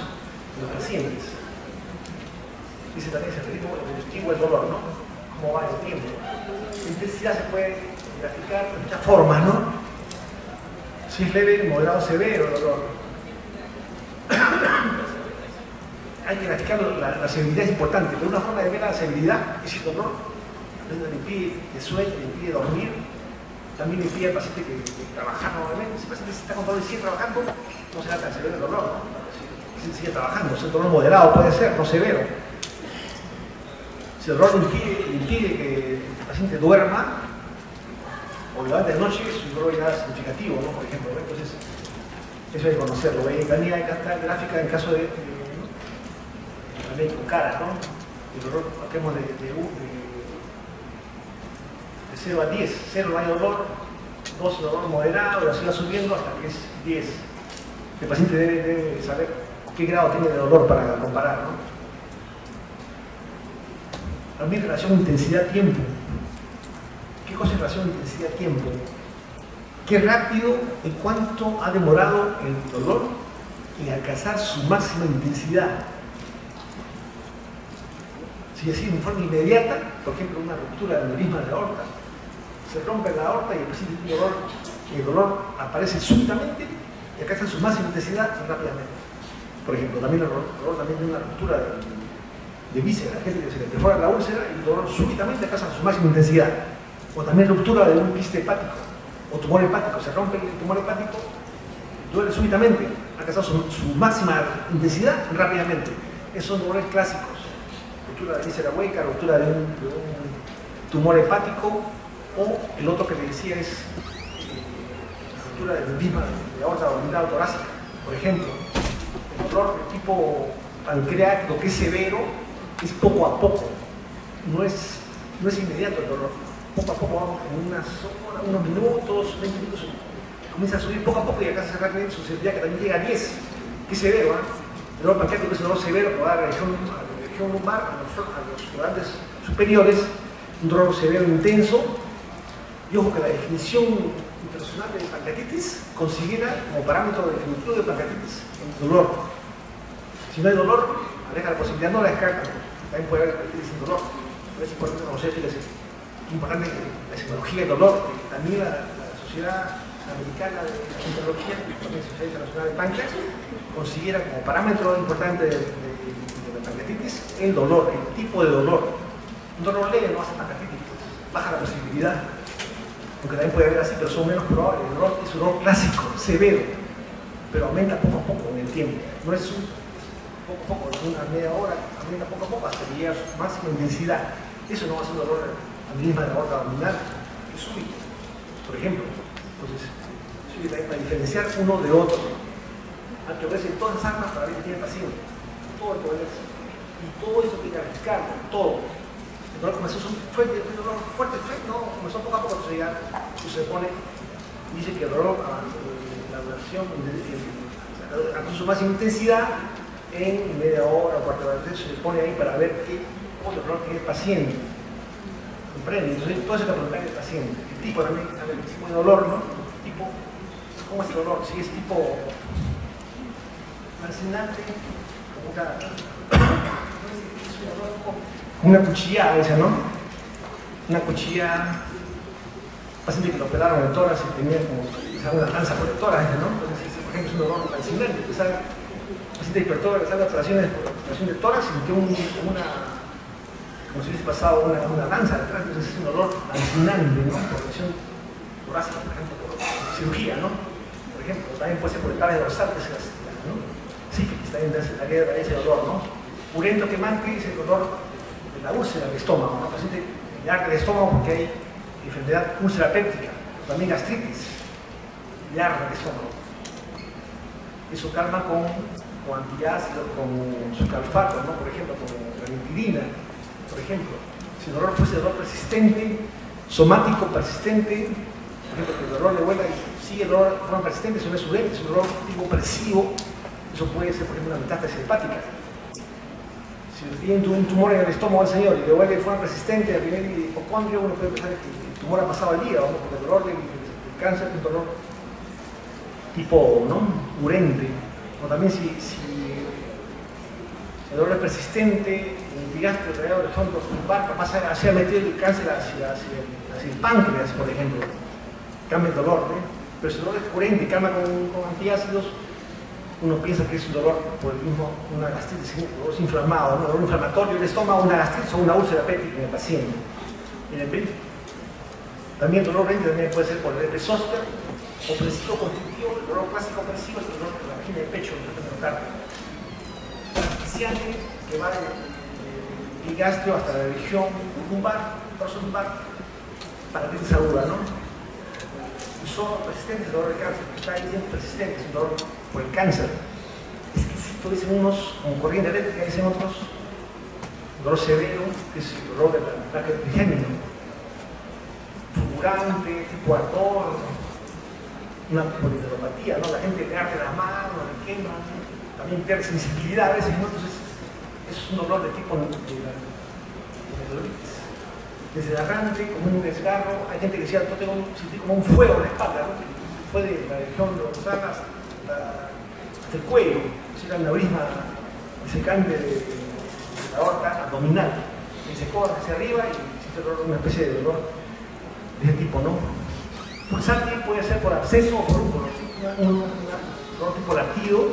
de los pacientes. Dice también el ritmo evolutivo del dolor, ¿no? Cómo va el tiempo. La intensidad se puede graficar de muchas formas, ¿no? Si es leve, moderado, severo el dolor. Hay que graficar la severidad, es importante, pero una forma de ver la severidad es el dolor. Le impide de sueño, le impide dormir, también le impide al paciente que trabajar normalmente. Si el paciente está con dolor y sigue trabajando, no será tan severo el dolor, ¿no? Si sigue trabajando, si el dolor moderado puede ser, no severo. Si el dolor le impide que el paciente duerma o levante de noche, es un dolor ya significativo, ¿no? Por ejemplo, ¿no? Entonces, eso hay que conocerlo. También hay que estar gráfica en caso de también con cara, ¿no? El dolor, hablemos de 0 a 10. 0 no hay dolor, 2 dolor moderado, y así va subiendo hasta que es 10. El paciente debe saber qué grado tiene de dolor para comparar, ¿no? También relación intensidad-tiempo. ¿Qué cosa es relación intensidad-tiempo? Qué rápido y cuánto ha demorado el dolor en alcanzar su máxima intensidad. Si es en forma inmediata, por ejemplo, una ruptura del aneurisma de la aorta, se rompe la aorta y el paciente tiene dolor, y el dolor aparece súbitamente y alcanza su máxima intensidad rápidamente. Por ejemplo, también el dolor también de una ruptura de víscera, gente que se le perfora la úlcera y el dolor súbitamente alcanza su máxima intensidad. O también ruptura de un quiste hepático o tumor hepático, se rompe el tumor hepático, duele súbitamente, alcanza su máxima intensidad rápidamente. Esos son dolores clásicos. Ruptura de víscera hueca, ruptura de un tumor hepático, o el otro que le decía es ruptura del aneurisma de la aorta abdominal torácica, por ejemplo. El dolor de tipo pancreático, que es severo, es poco a poco, no es inmediato el dolor. Poco a poco, vamos, en unas horas, unos minutos, 20 minutos, comienza a subir poco a poco y alcanza rápidamente su severidad, que también llega a 10, que es severo, ¿eh? El dolor pancreático es un dolor severo que va a la región lumbar, a los cuadrantes superiores, un dolor severo intenso. Y ojo que la definición internacional de pancreatitis considera como parámetro definitivo de pancreatitis el dolor. Si no hay dolor, aleja la posibilidad, no la descarta. También puede haber pancreatitis sin dolor. Pero es importante conocer que es importante la semiología del dolor. También la Sociedad Americana de Gastroenterología, también la Sociedad Internacional de Páncreas, considera como parámetro importante de la pancreatitis el dolor, el tipo de dolor. Un dolor leve no hace pancreatitis, baja la posibilidad. Aunque también puede haber así, pero son menos probables. El dolor es un dolor clásico, severo, pero aumenta poco a poco en el tiempo. No es poco a poco, una media hora, aumenta poco a poco hasta que llega a su máxima intensidad. Eso no va a ser un dolor aneurisma de la aorta abdominal, es súbito, por ejemplo. Entonces, súbito para diferenciar uno de otro. Hay que verse todas las armas para ver qué tiene el paciente. Todo el poder. Y todo eso hay que clarificarlo, todo. El dolor comenzó fuerte, el dolor fuerte, no, comenzó poco a poco, entonces ya se pone, dice que el dolor, la duración, alcanzó su máxima intensidad en media hora o cuarto de hora, entonces se pone ahí para ver cómo el dolor tiene el paciente. Comprende, entonces todo eso hay que preguntar al paciente. El tipo también, el tipo de dolor, ¿no? Tipo, ¿cómo es el dolor? Si es tipo lancinante, una cuchillada esa, ¿no? Una cuchilla, paciente que lo operaron en el tórax y tenía como una lanza por el tórax, ¿no? Entonces, por ejemplo, es un dolor lancinante, que sale, paciente hipertórax que sale a operación de tórax y metió como si hubiese pasado una lanza detrás, entonces es un dolor lancinante, ¿no? Por lesión torácica, por ejemplo, por cirugía, ¿no? Por ejemplo, también puede ser por el tabique dorsal, que es ¿no? Sífilis, también da ese dolor, ¿no? Purento quemante es el dolor de la úlcera del estómago, ¿no? El paciente le arde el estómago porque hay enfermedad úlcera péptica, también gastritis, le arde el estómago. Eso calma con con antiácido, con sucalfato, ¿no? Por ejemplo, con ranitidina, por ejemplo. Si el dolor fuese dolor persistente, somático persistente, por ejemplo, que el dolor de vuelta sigue el dolor de forma persistente, eso no es urente, es un dolor tipo opresivo, eso puede ser, por ejemplo, una metástasis hepática. Si tiene un tumor en el estómago del señor y le vuelve de forma persistente a nivel hipocondrio, uno puede pensar que el tumor ha pasado al hígado, ¿no? Porque el dolor del cáncer es un dolor tipo, ¿no? Urente. O también si el dolor es persistente, el epigastrio alrededor del fondo lumbar, capaz de hacer meter el cáncer hacia el páncreas, por ejemplo, cambia el dolor, ¿eh? Pero si el dolor es urente y cambia con antiácidos, uno piensa que es un dolor por el mismo, una gastritis, un dolor inflamado, un dolor inflamatorio del estómago, una gastritis o una úlcera péptica en el paciente. También el dolor urente también puede ser por el herpes zóster, opresivo conjuntivo, el dolor clásico opresivo es el dolor de la vagina del pecho, el miocardio. Asfixiante, que va del epigastrio hasta la región lumbar, torso lumbar, parálisis aguda, ¿no? Y son persistentes, el dolor de cáncer, que está ahí bien persistente, es un dolor por el cáncer. Exquisito, dicen unos, con corriente eléctrica, dicen otros. Dolor severo, que es el dolor de la placa trigémino. Fulgurante, tipo ardor, una polidropatía, ¿no? La gente le arde las manos, le quema, también pierde sensibilidad a veces, ¿no? Entonces, es un dolor de tipo medulitis. Desgarrante, como un desgarro. Hay gente que decía, yo sentí como un fuego en la espalda, ¿no? Que fue de la región dorsal hasta el cuello, es un aneurisma disecante de la aorta abdominal. Y se corre hacia arriba y existe una especie de dolor de ese tipo, ¿no? Pulsante puede ser por absceso o por un dolor tipo latido.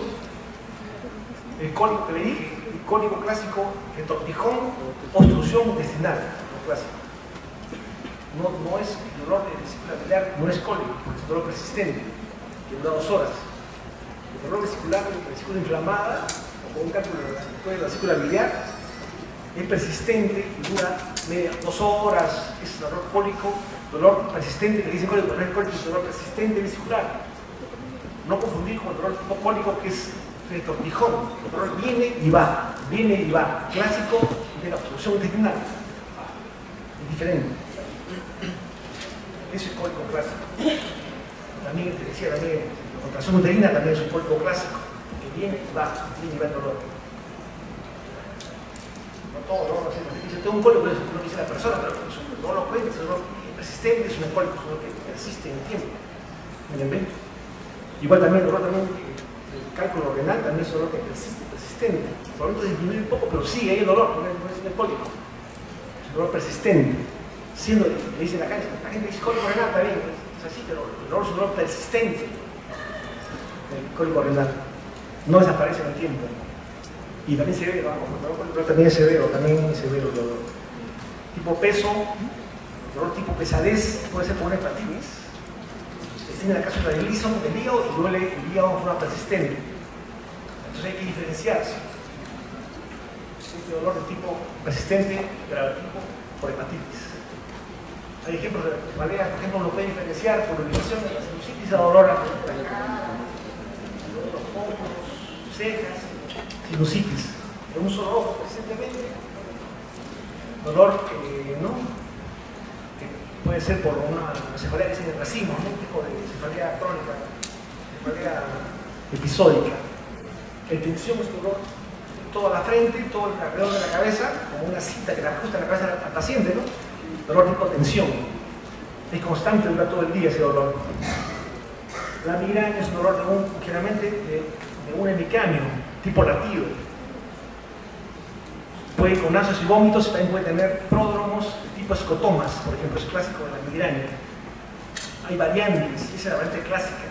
El cólico que le dije, el cólico clásico, retortijón, obstrucción intestinal, clásico. No es el dolor de vesícula biliar, no es cólico, es un dolor persistente, que dura 2 horas. El dolor vesicular, la vesícula inflamada, o con un cálculo de la vesícula biliar, es persistente y dura 2 horas, es dolor cólico, dolor persistente, que dicen cólico, no es cólico, es dolor persistente vesicular. No confundir con el dolor tipo cólico, que es retortijón. El dolor viene y va, clásico de la obstrucción intestinal. Es diferente. Eso es cólico clásico. También te decía, también la contracción uterina también es un cólico clásico, que viene y va el dolor. No todo dolor, no sé, dice, tengo un cólico, no dice la persona, pero no lo cuenta, es un dolor persistente, es un cólico, es un dolor que persiste en el tiempo. ¿Ven? Igual también el dolor también, el cálculo renal también es un dolor que persistente. Por lo tanto disminuye un poco, pero sí, hay el dolor, no es el cólico. Es un dolor persistente. Siendo, le dicen la gente dice cólico renal también, es así, pero el dolor es un dolor persistente. El cólico renal no desaparece en el tiempo. Y también severo, pero también es severo el dolor. Tipo peso, dolor tipo pesadez, puede ser por una hepatitis. Tiene la cápsula del hígado y duele el hígado de forma persistente. Entonces hay que diferenciarse. Este dolor de tipo persistente, grave tipo, por hepatitis. Hay ejemplos de cefalea, por ejemplo, lo puede diferenciar por ubicación de la sinusitis, de dolor a los pómulos, cejas, sinusitis. En un solo ojo, persistentemente. Dolor que no. Puede ser por una cefalea que dicen en racimos, ¿no? Un tipo de cefalea crónica, cefalea episódica. La tensión es dolor toda la frente, todo alrededor de la cabeza, como una cinta que le ajusta la cabeza al paciente, ¿no? Dolor tipo tensión. Es constante, dura todo el día ese dolor. La migraña es un dolor generalmente de un hemicráneo, tipo latido. Puede con náuseas y vómitos, también puede tener pródromos de tipo escotomas, por ejemplo, es clásico de la migraña. Hay variantes, esa es la variante clásica.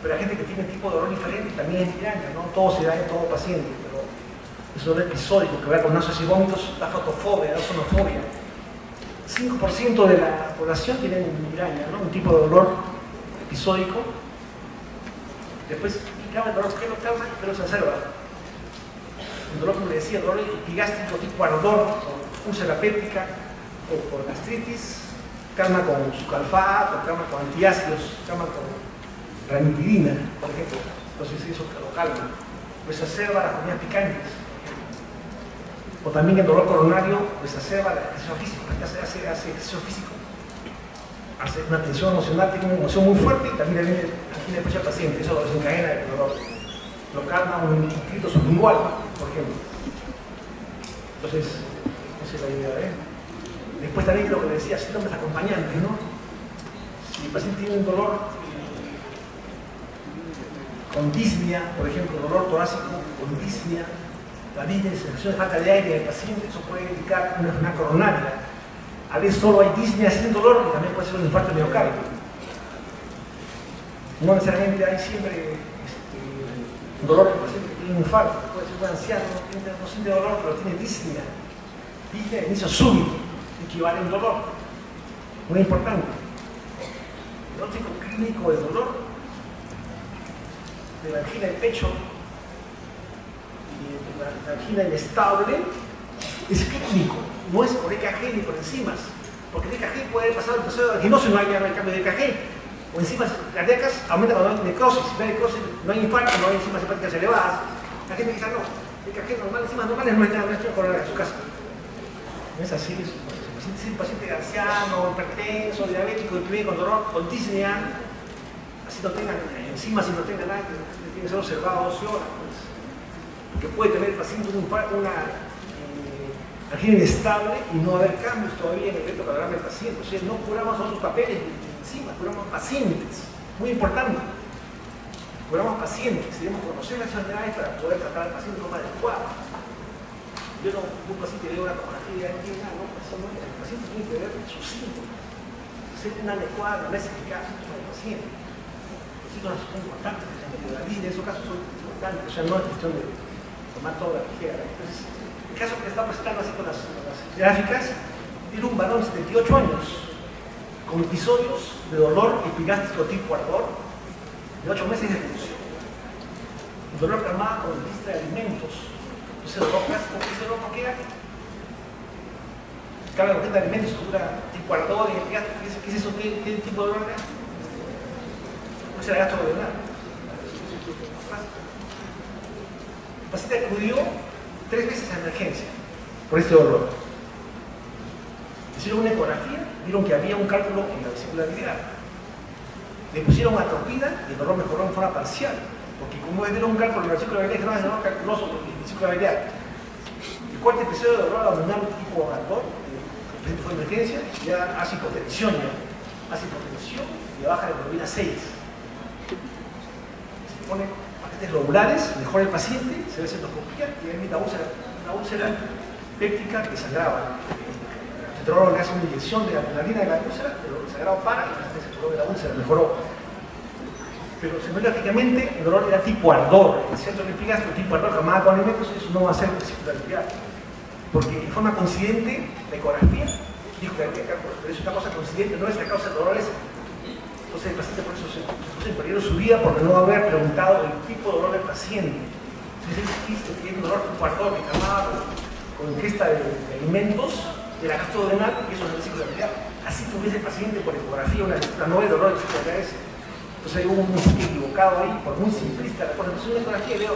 Pero hay gente que tiene tipo de dolor diferente también es migraña, no todo se da en todo paciente, pero es un dolor episódico que va con náuseas y vómitos, la fotofobia, la sonofobia. 5% de la población tiene migraña, ¿no? Un tipo de dolor episódico. Después, ¿qué calma el dolor? ¿Qué lo calma? ¿Qué lo exacerba? El dolor, como le decía, el dolor epigástrico tipo ardor, o úlcera péptica, o por gastritis, calma con sucalfato, calma con antiácidos, calma con ranitidina, por ejemplo. entonces eso lo calma, exacerba las comidas picantes. O también el dolor coronario exacerba el ejercicio físico, hace ejercicio físico, hace una tensión emocional, tiene una emoción muy fuerte y también viene angina de pecho al paciente, eso lo desencadena el dolor, lo calma un grito sublingual, por ejemplo. Entonces, esa es la idea, ¿eh? Después también lo que le decía, síntomas acompañantes, ¿no? Si el paciente tiene un dolor con disnea, por ejemplo, dolor torácico con disnea, la disnea, sensación de falta de aire del paciente, eso puede indicar una enfermedad coronaria. A veces solo hay disnea sin dolor y también puede ser un infarto miocardio. No necesariamente hay siempre un dolor que el paciente tiene un infarto, puede ser un anciano, no siente dolor, pero tiene disnea. Disnea de inicio súbito, equivale a un dolor. Muy importante. El diagnóstico clínico del dolor, de la angina del pecho y de la angina inestable, es clínico, no es por EKG ni por enzimas, porque el EKG puede haber pasado el proceso anginoso y no hay cambio de EKG, o enzimas cardíacas aumenta cuando hay necrosis, si no hay necrosis no hay infarto, no hay enzimas hepáticas elevadas. La gente dice, no, EKG normal, enzimas normales no es nada, no es coronaria en su casa. No es así, es un paciente anciano, hipertenso, diabético, deprimido con dolor, con disnea, así no tengan enzimas, si no tengan nada, tiene que ser observado 12 horas, pues, porque puede tener el paciente una angina inestable y no haber cambios todavía en el electrocardiograma del paciente. O sea, no curamos otros papeles ni enzimas, curamos pacientes, muy importante. Curamos pacientes, debemos conocer las enfermedades para poder tratar al paciente de forma adecuada. Yo no, un paciente le doy una tomografía de angina, no, el paciente tiene que ver sus síntomas, ser una adecuada, no es eficaz del paciente. Los síntomas son importantes, la vida en esos casos son importantes, o sea, no es cuestión de tomar toda la ligera. Entonces, el caso que está presentando así con las gráficas, tiene un varón de 78 años, con episodios de dolor epigástrico tipo ardor, de 8 meses de evolución. El dolor calmado con lista de alimentos. Entonces, el dolor clásico, ¿qué es el dolor? Carga de alimentos, dura tipo ardor y epigástrico. ¿Qué es eso? ¿Qué tipo de dolor era? Pues era gastroduodenal. El paciente acudió 3 veces a emergencia por este dolor. Hicieron una ecografía, vieron que había un cálculo en la vesicularidad. Le pusieron atropina y el dolor mejoró en forma parcial, porque como vieron un cálculo en la vesicularidad, que no es dolor calculoso por la vesicularidad. El cuarto episodio de dolor abdominal tipo ardor, el paciente fue de emergencia, ya hace hipotensión, y baja de hemoglobina 6. Se pone paquetes lobulares, mejora el paciente, se ve cetoscopía y hay una úlcera péptica que sangraba. El cetrólogo le hace una inyección de adrenalina de la úlcera, pero el sangrado para y se curó de la úlcera, mejoró. Pero semánticamente el dolor era tipo ardor, el centro del epigástrico tipo ardor camada con alimentos, eso no va a ser vesicularidad. Porque de forma coincidente, la ecografía dijo que había cálculos, pero es una cosa coincidente, no es la causa de dolores. Entonces el paciente por eso se puso en peligro su vida por no haber preguntado el tipo de dolor del paciente. Entonces él tiene un dolor tipo ardor que camada con ingesta de alimentos de la gastroduodenal y eso no es vesicularidad. Así tuviese el paciente por ecografía una no ve dolor de vesicularidad ese. Entonces hay un enfoque equivocado ahí, por muy simplista la cosa. Entonces una ecografía veo,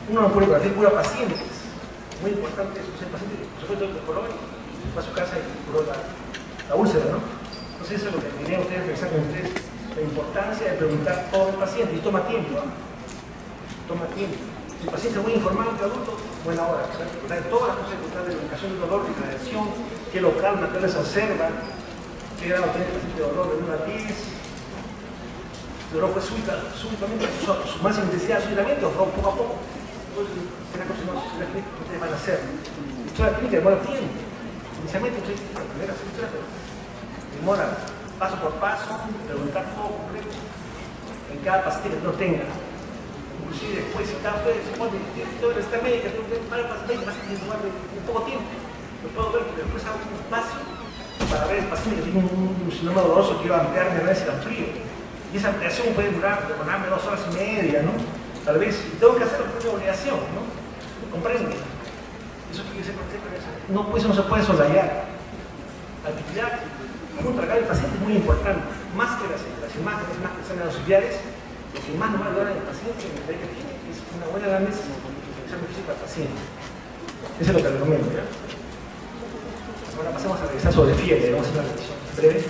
uno no puede ecografía, cura pacientes. Muy importante eso, el paciente se fue todo el color y fue a su casa y curó la úlcera, ¿no? Entonces eso es lo que quería ustedes pensar con ustedes, la importancia de preguntar todo el paciente, y toma tiempo, ¿no? Toma tiempo. Si el paciente es muy informado que adulto, buena hora, ¿verdad? Todas las cosas importantes de la educación del dolor, de la reacción, qué lo calma, qué les observa, qué grado tiene el paciente de dolor de 1 a 10. El dolor fue súbitamente su máxima intensidad de aislamiento, o poco a poco. Entonces, es una cosa que ustedes van a hacer. La historia clínica demora tiempo. Inicialmente ustedes tienen que aprender a hacer historia, pero demora paso por paso, preguntar todo completo en cada paciente que no tenga. Inclusive después, si está usted, se pone, todo está médica, para el paciente tomar un poco tiempo. Lo puedo ver porque después hago un espacio para ver el paciente que tiene un síndrome doloroso que iba a ampliar mi red frío. Y esa ampliación puede demorarme 2 horas y media, ¿no? Tal vez, y tengo que hacerlo por mi obligación, ¿no? ¿Comprende? Eso quiere decir, no, pues no se puede soslayar. La actividad junto al paciente es muy importante, más que las imágenes, más que los auxiliares, lo que más nos va a ayudar al paciente en el que tiene es una buena anamnesis y examen físico al paciente. Eso es lo que recomiendo, ¿ya? Ahora pasamos a revisar sobre fiebre, vamos a hacer una revisión breve.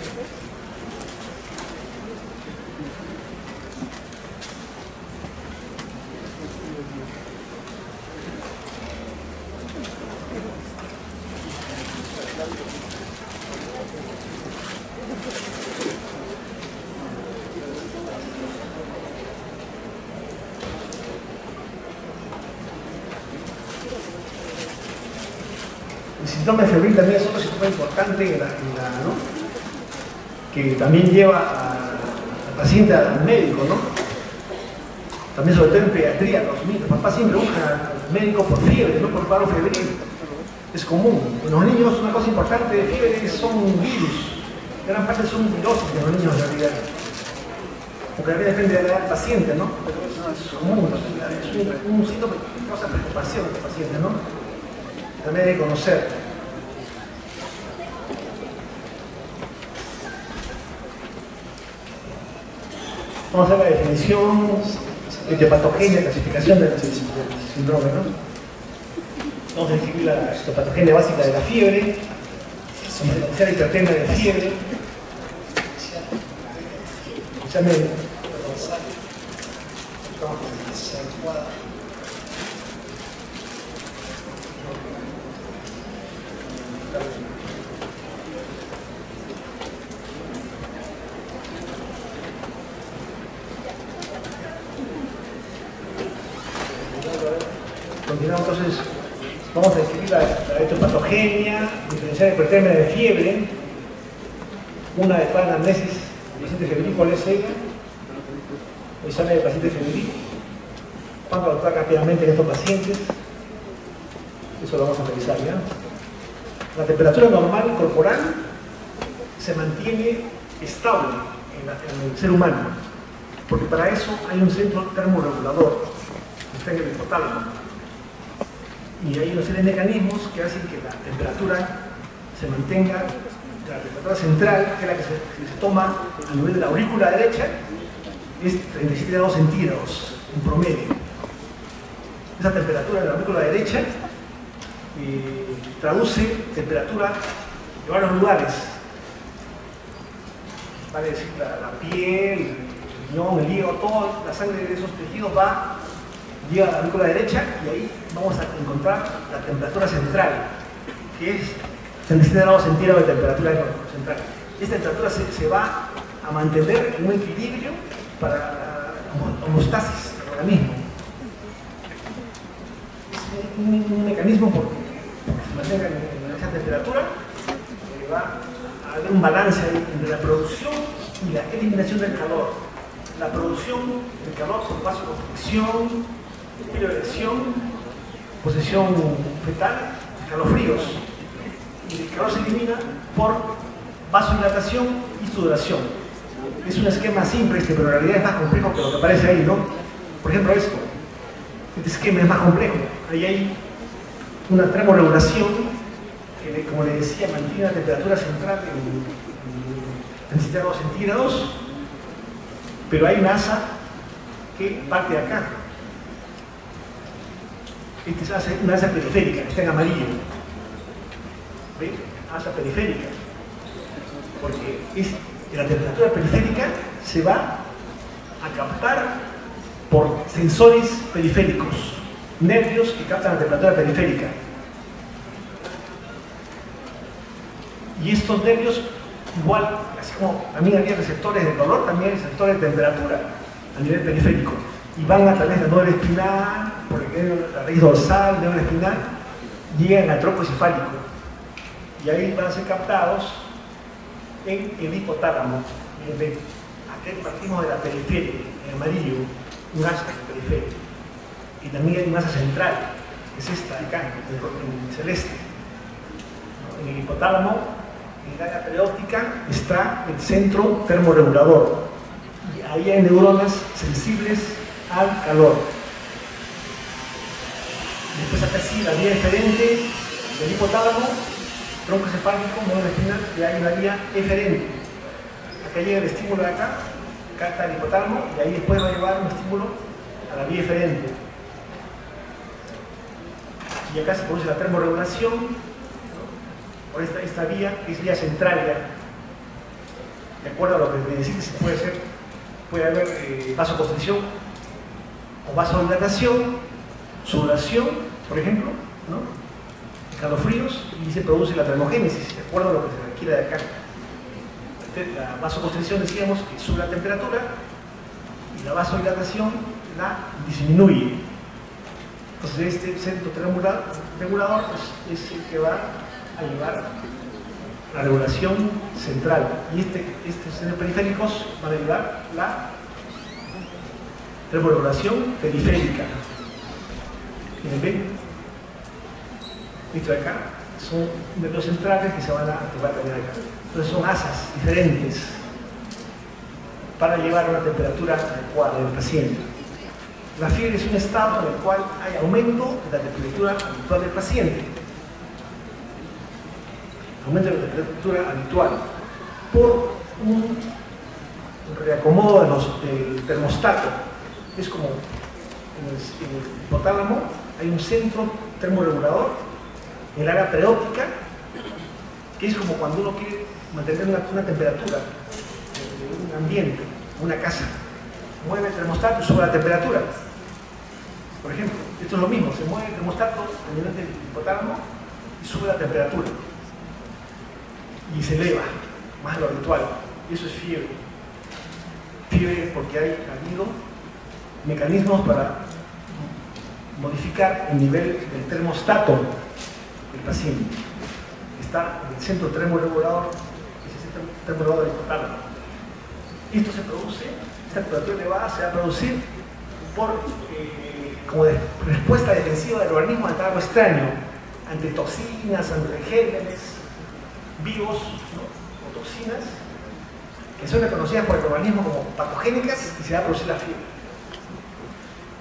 El síndrome febril también es otro síntoma importante ¿no? Que también lleva al paciente al médico, ¿no? También sobre todo en pediatría, los papás siempre buscan al médico por fiebre, no por paro febril. Es común. En los niños una cosa importante de fiebre son virus. Gran parte son virosos de los niños en realidad. Porque también depende de la edad del paciente, ¿no? Pero eso es común, ¿no? Es un síntoma que causa preocupación al paciente, ¿no? También hay que conocer. Vamos a ver la definición etiopatogenia, clasificación del síndrome, ¿no? Vamos a describir la etiopatogenia básica de la fiebre, diferenciar la hipertermia de fiebre, examen continuamos entonces, vamos a describir la etiopatogenia, diferenciar la hipertermia de fiebre, una adecuada anamnesis del paciente febril, ¿cuál es ella? El examen del paciente febril, cuánto actúa rápidamente en estos pacientes, eso lo vamos a revisar ya. La temperatura normal corporal se mantiene estable en el ser humano, porque para eso hay un centro termorregulador, que está en el hipotálamo. Y hay una serie de mecanismos que hacen que la temperatura se mantenga, la temperatura central, que es la que se toma a nivel de la aurícula derecha, es 37 grados centígrados en promedio. Esa temperatura de la aurícula derecha traduce temperatura de varios lugares, vale decir la piel, el riñón, el hígado, toda la sangre de esos tejidos llega a la aurícula derecha y ahí vamos a encontrar la temperatura central, que es 37 grados centígrados de temperatura central. Esta temperatura se va a mantener en un equilibrio para la homeostasis del organismo. Es un mecanismo porque se mantenga en esa temperatura, va a haber un balance entre la producción y la eliminación del calor. La producción del calor por vasoconstricción, piloerección, posesión fetal, escalofríos. Y el calor se elimina por vasodilatación y sudoración. Es un esquema simple pero en realidad es más complejo que lo que aparece ahí, ¿no? Por ejemplo esto. Este esquema es más complejo. Ahí hay una termorregulación que, como les decía, mantiene la temperatura central en 37 grados centígrados, pero hay una asa que parte de acá. Esta es una asa periférica, que está en amarillo. ¿Ven? Asa periférica. Porque la temperatura periférica se va a captar por sensores periféricos, nervios que captan la temperatura periférica. Y estos nervios, igual, así como también había receptores de dolor, también hay receptores de temperatura a nivel periférico. Y van a través de la médula espinal, por la raíz dorsal, médula espinal, llegan al tronco encefálico. Y ahí van a ser captados en el hipotálamo. Aquí partimos de la periferia, en amarillo, un asa periférica. Y también hay una asa central, que es esta de acá, en celeste. En el hipotálamo, en el área perióptica, está el centro termorregulador. Y ahí hay neuronas sensibles al calor. Después acá sí la vía eferente del hipotálamo, tronco encefálico, médula espinal, y hay una vía eferente. Acá llega el estímulo de acá, Acá está el hipotálamo y ahí después va a llevar un estímulo a la vía eferente. Y acá se produce la termorregulación, ¿no? Por esta vía, que es vía central ya. De acuerdo a lo que me decís que se puede hacer, puede haber vasoconstricción o vasodilatación, sudoración, por ejemplo, ¿no? Escalofríos, y se produce la termogénesis, de acuerdo a lo que se requiere de acá. La vasoconstricción decíamos que sube la temperatura y la vasodilatación la disminuye. Entonces este centro regulador es el que va a llevar la regulación central y estos centros periféricos van a llevar la termorregulación periférica. ¿Ven? Esto de acá son nervios centrales que se van a activar también acá. Entonces son asas diferentes para llevar una temperatura adecuada del paciente. La fiebre es un estado en el cual hay aumento de la temperatura habitual del paciente. Aumento de la temperatura habitual por un reacomodo del termostato. Es como en el hipotálamo hay un centro termorregulador en el área preóptica, que es como cuando uno quiere mantener una temperatura de un ambiente, una casa. Mueve el termostato y sube la temperatura. Por ejemplo, esto es lo mismo, se mueve el termostato a nivel del hipotálamo y sube la temperatura. Y se eleva, más de lo habitual. Y eso es fiebre. Fiebre porque ha habido mecanismos para modificar el nivel del termostato del paciente. Está en el centro termorregulador, es el centro termorregulador del hipotálamo. Esto se produce, esta temperatura elevada se va a producir como respuesta defensiva del organismo ante algo extraño, ante toxinas, ante gérmenes vivos, ¿no? O toxinas que son reconocidas por el organismo como patogénicas y se va a producir la fiebre.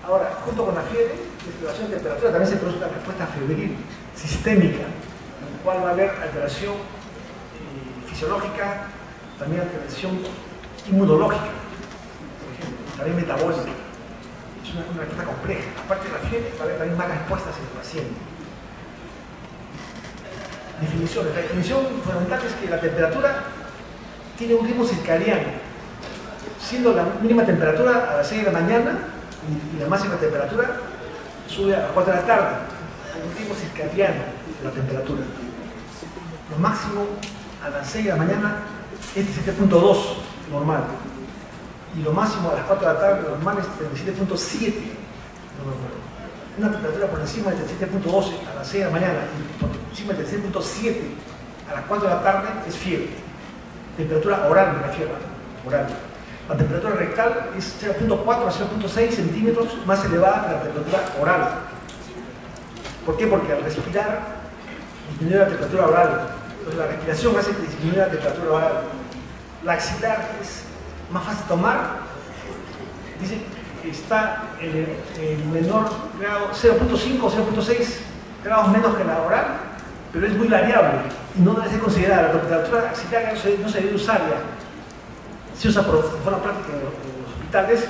Ahora, junto con la fiebre, la elevación de temperatura también se produce una respuesta febril sistémica, en la cual va a haber alteración fisiológica, también alteración inmunológica, por ejemplo, también metabólica. Es una respuesta compleja. Aparte de la fiebre, va a haber también más respuestas en el paciente. Definiciones. La definición fundamental es que la temperatura tiene un ritmo circadiano, siendo la mínima temperatura a las 6 de la mañana y la máxima temperatura sube a las 4 de la tarde. Hay un ritmo circadiano de la temperatura. Lo máximo a las 6 de la mañana es 17.2 normal. Y lo máximo a las 4 de la tarde normal es 37.7 normal. Una temperatura por encima de 37.12 a las 6 de la mañana y por encima de 37.7 a las 4 de la tarde es fiebre. Temperatura oral de la fiebre, oral. La temperatura rectal es 0.4 a 0.6 centímetros más elevada que la temperatura oral. ¿Por qué? Porque al respirar disminuye la temperatura oral. Entonces la respiración hace que disminuya la temperatura oral. La axilar es más fácil tomar. Dice que está en el menor grado, 0.5 o 0.6 grados menos que la oral, pero es muy variable y no debe ser considerada. La temperatura axilar no se debe usar ya. Se usa de forma práctica en los hospitales,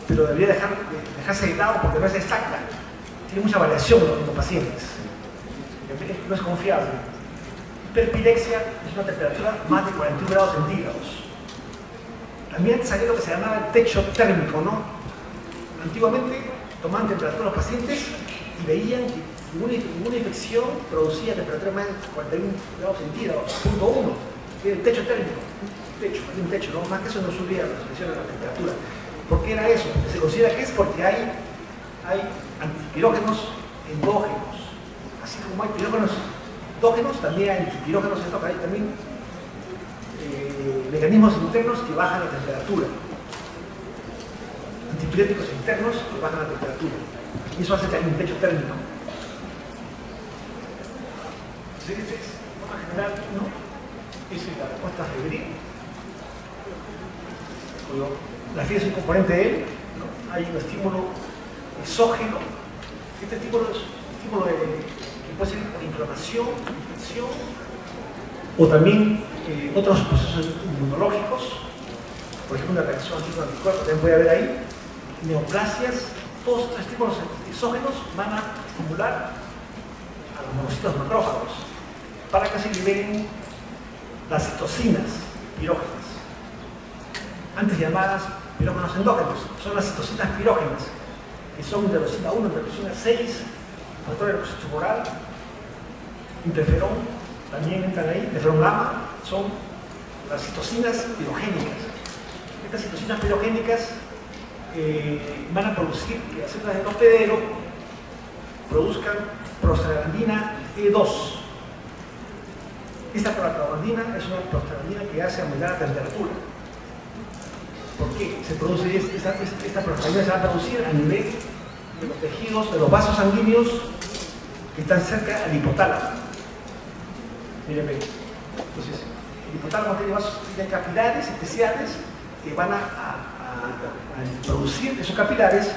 pero debería dejarse de lado porque no es exacta. Tiene mucha variación en los pacientes. No es confiable. Hiperpirexia es una temperatura más de 41 grados centígrados. También salía lo que se llamaba el techo térmico, ¿no? Antiguamente tomaban temperatura los pacientes y veían que ninguna infección producía temperatura más de 41 grados centígrados, punto 1, que era el techo térmico. Un techo, ¿no? Más que eso no subía la expresión de la temperatura. ¿Por qué era eso? Se considera que es porque hay antipirógenos endógenos. Así como hay pirógenos endógenos, también hay antipirógenos endógenos. Hay también mecanismos internos que bajan la temperatura. Antipiréticos internos que bajan la temperatura. Y eso hace que haya un techo térmico. Entonces, este es, de forma general, ¿no? Esa es la respuesta febril. La fiebre es un componente de él, ¿no? Hay un estímulo exógeno. Este estímulo es un estímulo que puede ser por inflamación, infección, o también otros procesos inmunológicos, por por ejemplo, una reacción anticuerpo, también puede haber ahí neoplasias. Todos estos estímulos exógenos van a estimular a los monocitos macrófagos para que se liberen las citocinas pirógenas, antes llamadas pirógenos endógenos. Son las citocinas pirógenas, que son interleucina 1, interleucina 6, factor de reposición tumoral, interferón, también entran ahí, interferón gamma, son las citocinas pirogénicas. Estas citocinas pirogénicas van a producir que las células del hospedero produzcan prostaglandina E2. Esta prostaglandina es una prostaglandina que hace aumentar la temperatura. ¿Por qué se produce esta prostaglandina? Se va a producir a nivel de los tejidos, de los vasos sanguíneos que están cerca al hipotálamo. Miren, ven. Entonces, el hipotálamo tiene capilares especiales que van a producir esos capilares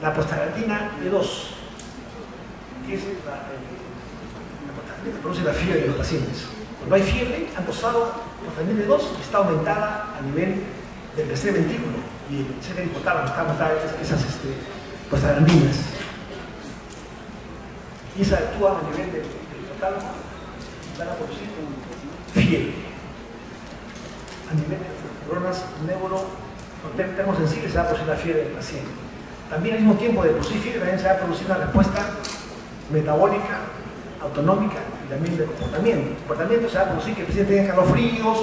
la prostaglandina E2, que es la prostaglandina que produce la fiebre de los pacientes. Cuando hay fiebre, han dosado prostaglandina E2 y está aumentada a nivel del tercer ventrículo y cerca del hipotálamo está aumentada esas prostaglandinas. Y esas actúan a nivel del hipotálamo y van a producir fiebre. A nivel de las neuronas termosensibles se va a producir la fiebre del paciente. También al mismo tiempo de producir fiebre también se va a producir una respuesta metabólica, autonómica y también de comportamiento. El comportamiento se va a producir que el paciente tenga calofríos,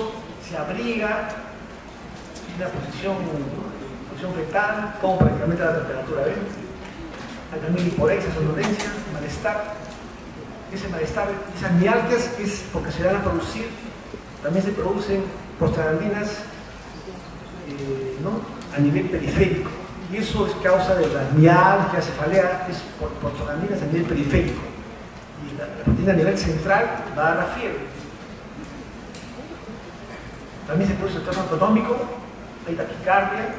se abriga, tiene una posición fetal, como para que aumente la temperatura. ¿Ven? Hay también hiporexia, somnolencia, malestar. Ese malestar, esas mialgias es porque se van a producir, también se producen prostaglandinas ¿no? a nivel periférico. Y eso es causa de las mialgias, cefalea, es por prostaglandinas a nivel periférico. Y la proteína a nivel central va a dar la fiebre. También se produce el trastorno autonómico, hay taquicardia.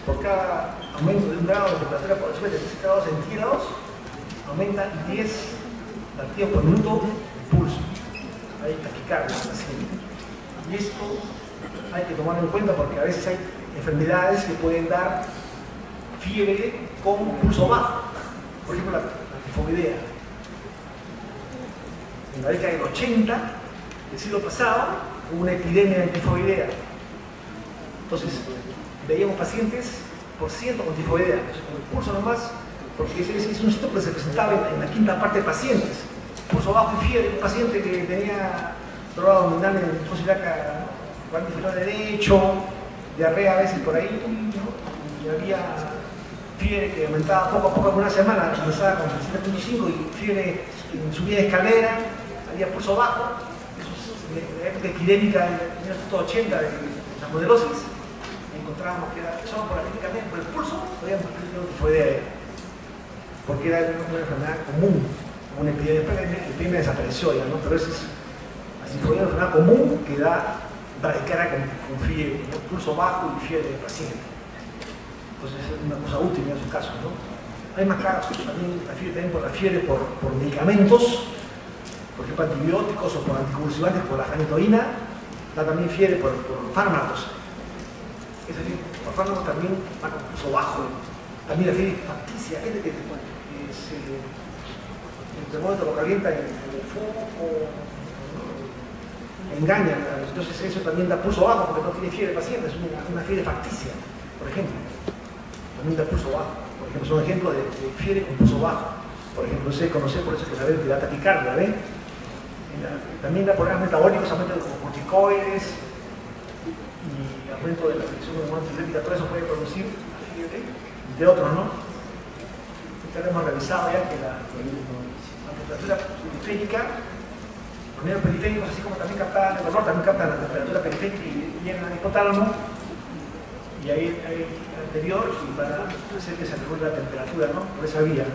Por cada aumento de un grado de temperatura por encima de 13 grados centígrados, aumenta 10 latidos por minuto el pulso. Hay taquicardia en el paciente. Y esto hay que tomarlo en cuenta porque a veces hay enfermedades que pueden dar fiebre con pulso bajo. Por ejemplo, la tifoidea. En la década del 80 del siglo pasado hubo una epidemia de tifoidea. Entonces, veíamos pacientes por ciento con tifoidea, con el pulso nomás, porque es un síntoma que se presentaba en la quinta parte de pacientes. Pulso bajo y fiebre, un paciente que tenía dolor abdominal en el fosilaca, cuarto inferior derecho, diarrea a veces por ahí, ¿no? Y había fiebre que aumentaba poco a poco en una semana, comenzaba con 7.5 y fiebre en subida de escalera, había pulso bajo. Eso es la época epidémica de 1980 de la modelosis. Encontrábamos que era solo por el pulso, podíamos tifoidea, porque era una enfermedad común, una epidemia. Después la epidemia desapareció ya, ¿no? Pero esa es la tifoidea, una enfermedad común que da bradicardia con fiebre, ¿no? Pulso bajo y fiebre del paciente. Entonces es una cosa útil en esos casos, ¿no? Hay más casos también, la fiebre también por la fiebre por medicamentos, por ejemplo antibióticos o por anticonvulsivantes, por la fanitoína, da también fiebre por fármacos. Es decir, por fármacos también va con pulso bajo. También la fiebre facticia, gente que el termómetro lo calienta en el fuego, engaña. Entonces eso también da pulso bajo porque no tiene fiebre el paciente, es una fiebre facticia, por ejemplo. También da pulso bajo. Por ejemplo, son ejemplos de fiebre con pulso bajo. Por ejemplo, se conoce por eso que saber que da taquicardia, ¿ven? También da problemas metabólicos, aumento de corticoides y aumento de la presión antidiurética, todo eso puede producir fiebre, de otros, ¿no? Ya hemos revisado ya que la temperatura periférica, los medios periféricos, así como también captan el dolor, también captan la temperatura periférica y llegan al hipotálamo, y ahí hay anterior y para hacer que se regule la temperatura, ¿no? Por esa vía.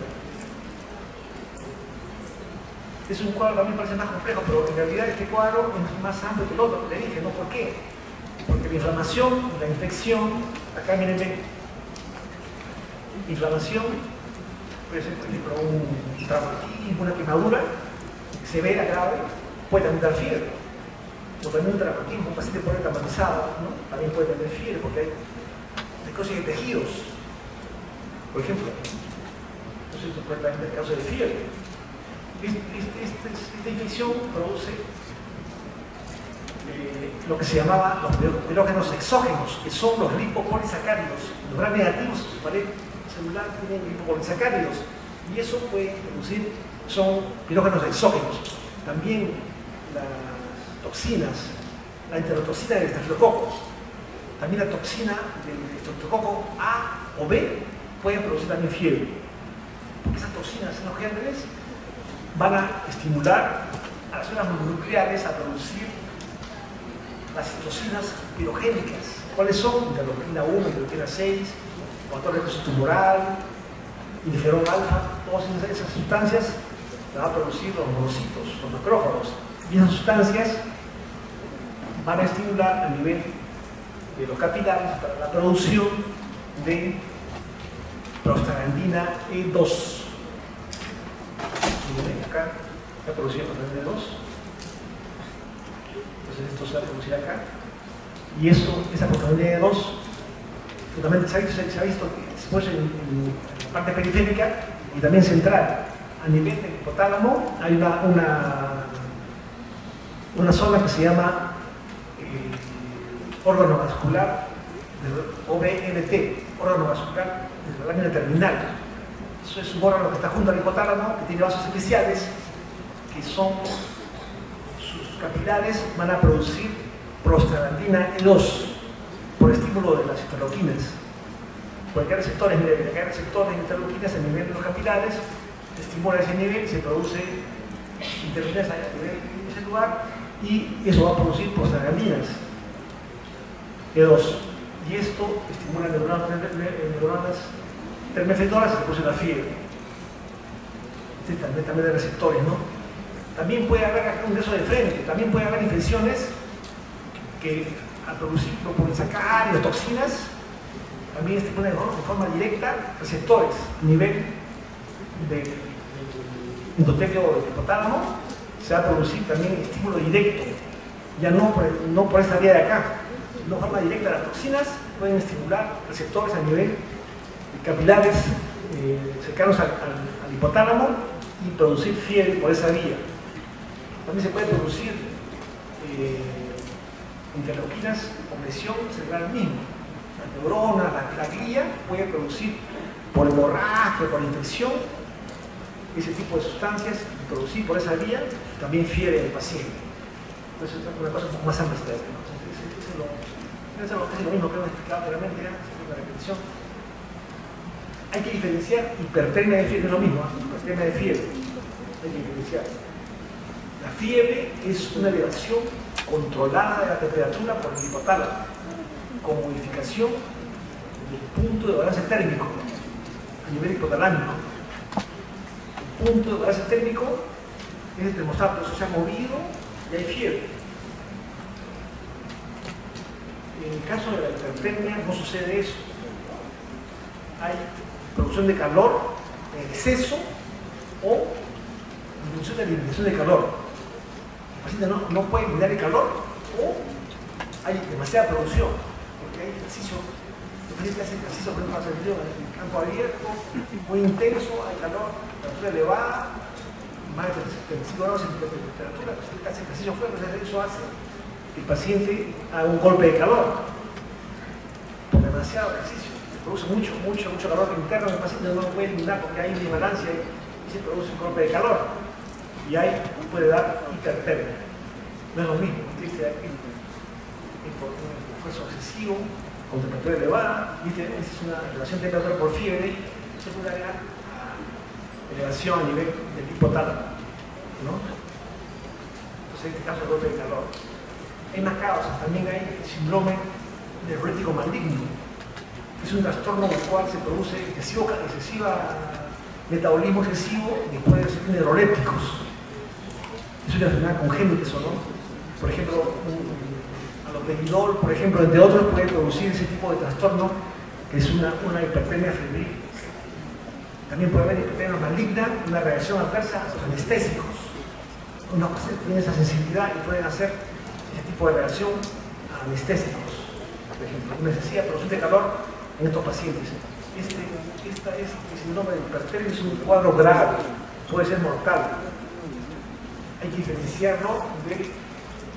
Es un cuadro que a mí me parece más complejo, pero en realidad este cuadro es más amplio que el otro, le dije, ¿no? ¿Por qué? Porque la inflamación, la infección, acá miren, inflamación, puede ser por ejemplo un traumatismo, una quemadura severa, grave, puede también dar fiebre. o también un traumatismo, un paciente pobre traumatizado, ¿no? También puede tener fiebre porque hay necrosis de tejidos, por ejemplo. Entonces, esto puede también tener causa de fiebre. Esta infección produce lo que se llamaba los pirógenos exógenos, que son los lipopolisacáridos. Los gram negativos en su pared celular tienen lipopolisacáridos y eso puede producir, son pirógenos exógenos. También las toxinas, la enterotoxina del estafilococo, también la toxina del estafilococo A o B pueden producir también fiebre. Porque esas toxinas en los gérmenes van a estimular a las células mononucleares a producir las citocinas pirogénicas. ¿Cuáles son? Interleuquina 1, interleuquina 6, factor de tumoral, interferón alfa, todas esas sustancias las va a producir los monocitos, los macrófagos. Y esas sustancias van a estimular a nivel de los capilares para la producción de prostaglandina E2. Acá se ha producido prostaglandina E2. Entonces esto se va a producir acá. Y eso, esa prostaglandina E2, justamente se ha visto que se produce en la parte periférica y también central. A nivel del hipotálamo hay una zona que se llama órgano vascular, OVNT, órgano vascular de la lámina terminal. Eso es un órgano que está junto al hipotálamo, que tiene vasos especiales, que son, sus capilares van a producir prostaglandina E2 por estímulo de las interleuquinas. Porque hay receptores, mire, acá hay receptores de interleuquinas a nivel de los capilares, se estimula ese nivel, se produce interleuquinas a nivel de ese lugar y eso va a producir prostaglandinas E2. Y esto estimula neuronas termoefectoras y se produce la fiebre. También de receptores, ¿no? También puede haber acá un ingreso de frente, también puede haber infecciones que al producir lipopolisacáridos, toxinas, también estimulan de forma directa receptores a nivel del endotelio del hipotálamo. Se va a producir también estímulo directo, ya no por esta vía de acá, sino de forma directa. Las toxinas pueden estimular receptores a nivel capilares cercanos al hipotálamo y producir fiebre por esa vía. También se puede producir interleuquinas con lesión cerebral mismo. La neurona, la glía puede producir por hemorragia, por infección, ese tipo de sustancias y producir por esa vía también fiebre del paciente. Entonces es una cosa un poco más amplia. Eso es lo mismo que hemos explicado claramente, la repetición. Hay que diferenciar hipertermia de fiebre, es lo mismo, hipertermia de fiebre. Hay que diferenciar. La fiebre es una elevación controlada de la temperatura por el hipotálamo, con modificación del punto de balance térmico a nivel hipotalámico. El punto de balance térmico es el termostato, eso se ha movido y hay fiebre. En el caso de la hipertermia no sucede eso. Hay producción de calor en exceso o disminución de la eliminación de calor. El paciente no puede eliminar el calor o hay demasiada producción, porque hay ejercicio, el paciente hace ejercicio, por ejemplo, en el campo abierto, muy intenso, hay calor, temperatura elevada, más de 35 grados de temperatura, el paciente hace ejercicio fuerte, eso hace que el paciente haga un golpe de calor por demasiado ejercicio. Produce mucho calor interno, el paciente no lo puede eliminar porque hay una desbalancia y se produce un golpe de calor y ahí puede dar hipertermia. No es lo mismo, ¿viste? Hay un esfuerzo excesivo con temperatura elevada, ¿viste? Esa es una relación de temperatura por fiebre, se puede agregar a elevación a nivel del hipotálamo, ¿no? Entonces en este caso el golpe de calor. Hay más causas, también hay síndrome neurético maligno. Es un trastorno en el cual se produce metabolismo excesivo después de ser neurolépticos. Es una enfermedad congénita eso, ¿no? Por ejemplo, aloperidol, por ejemplo, entre otros, puede producir ese tipo de trastorno que es una hipertermia febril. También puede haber hipertermia maligna, una reacción adversa a los anestésicos. Unos pacientes tienen esa sensibilidad y pueden hacer ese tipo tipo de reacción a anestésicos, por ejemplo, necesidad de producción de calor en estos pacientes. Este síndrome de hipertermia es un cuadro grave, puede ser mortal. Hay que diferenciarlo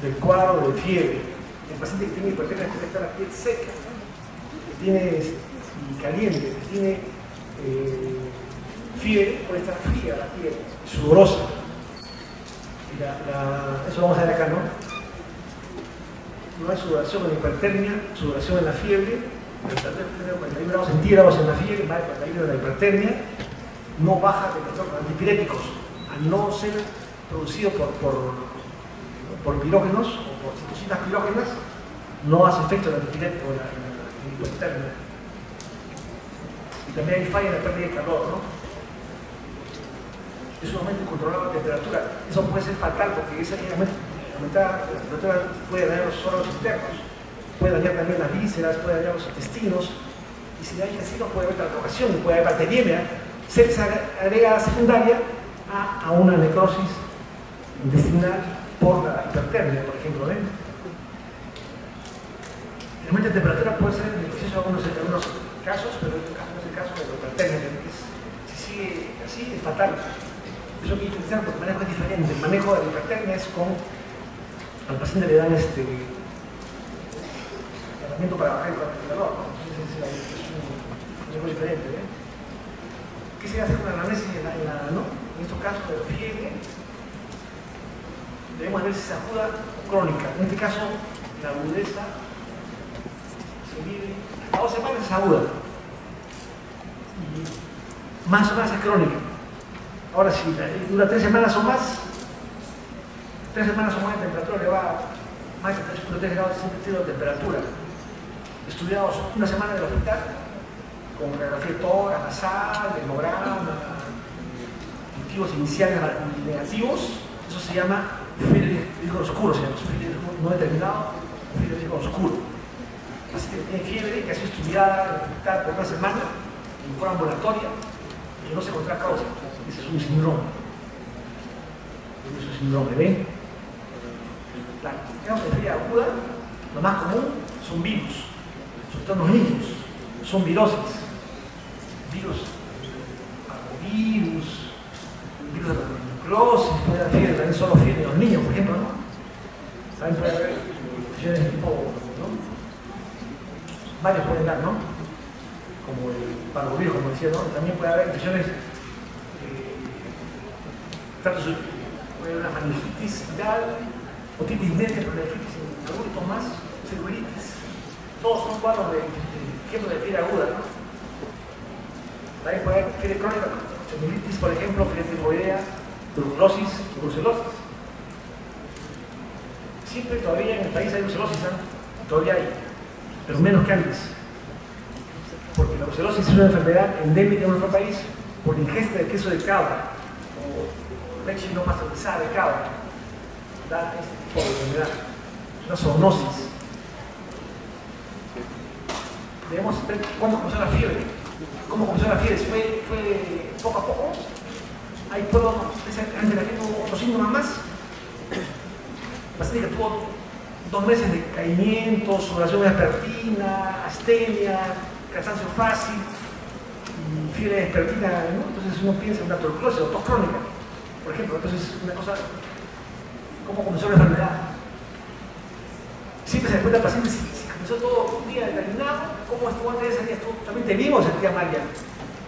del cuadro de fiebre. El paciente que tiene hipertermia puede estar la piel seca, que tiene caliente, que tiene fiebre, puede estar fría la piel, sudorosa. Eso lo vamos a ver acá, ¿no? No hay sudoración en la hipertermia, sudoración en la fiebre, 41 grados centígrados en la fiebre, más de 41 en la hipertermia, no baja de los antipiréticos, al no ser producido por pirógenos o por citocinas pirógenas, no hace efecto el antipirético en la hipertermia. Y también hay falla en la pérdida de calor, ¿no? Es un aumento incontrolado de temperatura. Eso puede ser fatal porque esa aumentada la temperatura puede dañar los órganos internos, puede dañar también las vísceras, puede dañar los intestinos, y si hay intestinos puede haber traumatización, puede haber bacteriemia, sepsis agregada secundaria a una necrosis intestinal por la hipertermia, por ejemplo. El aumento de temperatura puede ser beneficioso en algunos casos, pero no es el caso de la hipertermia, que si sigue así es fatal. Eso hay que diferenciar porque el manejo es diferente. El manejo de la hipertermia es al paciente le dan tratamiento para bajar el calor, ¿no? Es algo diferente. ¿Qué se hace con la anamnesis en estos casos de fiebre? Debemos ver si es aguda o crónica. En este caso, la agudeza se mide hasta 2 semanas es aguda y más o menos es crónica. Ahora, si dura 3 semanas o más, 3 semanas o más de temperatura le va más de 3.3 grados centígrados de temperatura. Estudiados una semana en el hospital, con radiografía de tórax, nasal, hemograma, cultivos iniciales negativos, eso se llama fiebre de líquido oscuro, se llama fiebre no determinado, fiebre de líquido oscuro. Así que tiene fiebre que ha sido estudiada en el hospital por una semana, en forma ambulatoria, y no se encuentra causa. Ese es un síndrome. Es un síndrome, ¿ven? La fiebre aguda, lo más común son virus, sobre todo en los niños, son viroses, virus de la tuberculosis, puede haber fiebre, también solo fiebre en los niños, por ejemplo, ¿no? También puede haber infecciones de tipo, ¿no? Varios pueden dar, ¿no? Como el parvovirus, como decía, ¿no? También puede haber infecciones puede haber una faringitis viral, otitis media, nefritis en adultos más, celulitis. Todos son cuadros de ejemplo de fiebre aguda, ¿no? También puede haber fiebre crónica, celulitis, por ejemplo, fiebre tifoidea, tuberculosis, brucelosis. Siempre todavía en el país hay brucelosis, ¿no? Todavía hay, pero menos que antes. Porque la brucelosis es una enfermedad endémica en nuestro país por la ingesta de queso de cabra o leche no pasteurizada de cabra. Da este tipo de enfermedad. Es una zoonosis. Debemos ver cuándo comenzó la fiebre. ¿Cómo comenzó la fiebre? ¿Fue poco a poco? ¿Hay pueblos antes de la fiebre hubo otros síntomas más? La paciente que tuvo 2 meses de caimiento, sudoración vespertina, astenia, cansancio fácil, fiebre vespertina, ¿no? Entonces uno piensa en una tuberculosis o tos crónica, por ejemplo. Entonces, una cosa, ¿cómo comenzó la enfermedad? Siempre se encuentra el paciente si comenzó todo un día determinado, ¿cómo estuvo antes de ese día? ¿Estuvo totalmente vivo o sentía mal ya?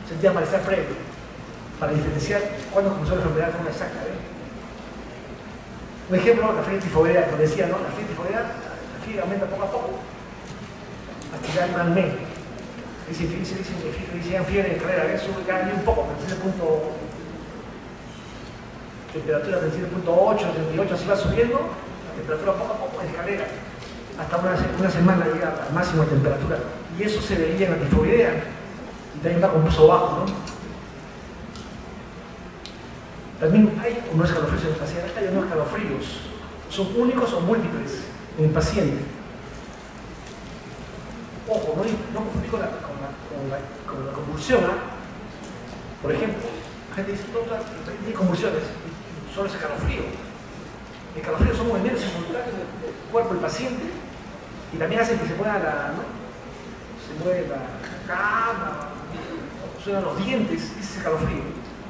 Sentía malestar previo, para diferenciar cuándo comenzó la enfermedad de forma exacta. Un ejemplo, la fiebre tifoidea, como decía, ¿no? La fiebre tifoidea, la fiebre aumenta poco a poco, hasta llegar al mes. Dicen que fiebre de carrera, sube cada día un poco, 37 puntos, temperatura 37.8, 38, así va subiendo, la temperatura poco a poco en escalera, hasta una semana llega al máximo de temperatura. Y eso se veía en la tifoidea, y también va con pulso bajo, ¿no? También hay unos escalofríos en el paciente, hay unos escalofríos, son únicos o múltiples en el paciente. Ojo, no confundir con la convulsión, ¿eh? Por ejemplo, la gente dice, tiene convulsiones, solo es escalofrío. El escalofrío son movimientos simultáneos del cuerpo cuerpo del paciente y también hace que se mueva se mueve la cama, suenan los dientes, ese es escalofrío.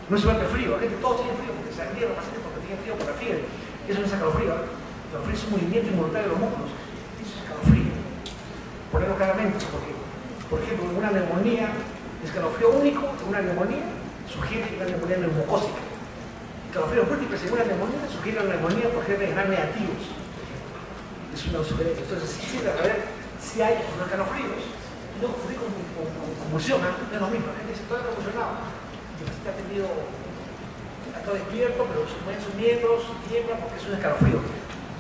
No es solamente frío, la gente todos tienen frío porque se ríen los pacientes porque tienen frío por la fiebre. Eso no es escalofrío. Escalofrío es un movimiento involuntario de los músculos. Eso es escalofrío. Ponerlo claramente, porque, por ejemplo, en una neumonía, escalofrío único en una neumonía sugiere una neumonía neumocócica. Escalofríos múltiples en una neumonía sugiere una neumonía por genes gram negativos. Es una sugerencia. Entonces, sí sirve a ver si hay o no escalofríos. Y no confundir con convulsión, no es lo mismo. La gente dice, todo es convulsionado. El paciente ha tenido, está despierto, pero se mueven sus miembros, tiembla porque es un escalofrío.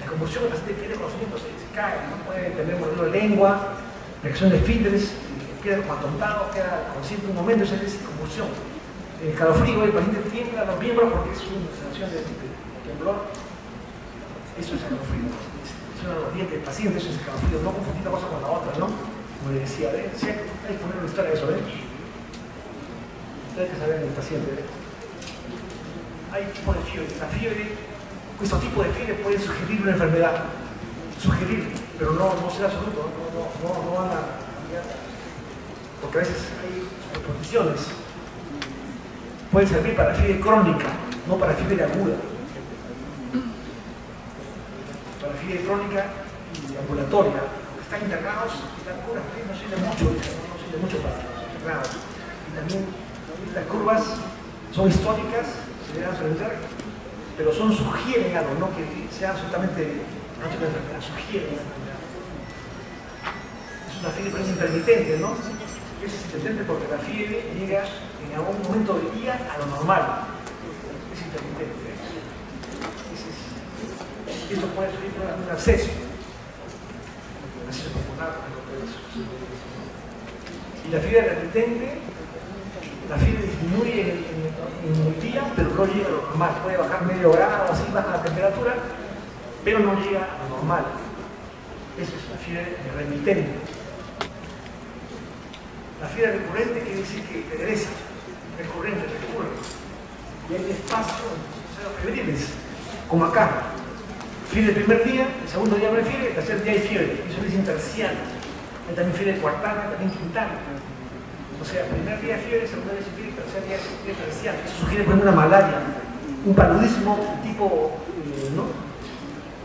La convulsión, el paciente pierde conocimiento, se cae, no puede tener movimiento de lengua, reacción de esfínteres, queda como atontado, queda consciente un momento, esa es convulsión. El escalofrío, el paciente tiembla los miembros porque es una sensación de temblor. Eso es escalofrío. Es uno de los dientes del paciente, eso es escalofrío. No confundir una cosa con la otra, ¿no? Como le decía, hay que poner una historia de eso, ¿eh? Hay que saber del paciente. Hay tipos de fiebre. La fiebre, estos tipos de fiebre pueden sugerir una enfermedad. Sugerir, pero no ser absoluto. No van a cambiar. Porque a veces hay superposiciones. Puede servir para fiebre crónica, no para fiebre aguda. Para fiebre crónica y ambulatoria. Están internados, están curas, no sirve mucho para los internados. Y también estas curvas son históricas, se deben preguntar, pero sugieren algo, no que sea absolutamente no tiene enfermedad, sugieren una enfermedad. Es una fiebre pero es intermitente, ¿no? Es intermitente porque la fiebre llega en algún momento del día a lo normal. Es intermitente. Esto puede surgir por un acceso popular. Y la fiebre remitente, la fiebre disminuye en el día, pero no llega a lo normal. Puede bajar medio grado, así baja la temperatura, pero no llega a lo normal. Esa es la fiebre remitente. La fiebre recurrente quiere decir que regresa, recurrente, recurre. Y hay espacio en los febriles, como acá. Fiebre el primer día, el segundo día no hay fiebre, el tercer día hay fiebre. Eso es terciana. Hay también fiebre cuartana, también quintana. O sea, el primer día fiebre, el segundo día fiebre, el tercer día fiebre terciana. Eso sugiere por ejemplo una malaria, un paludismo tipo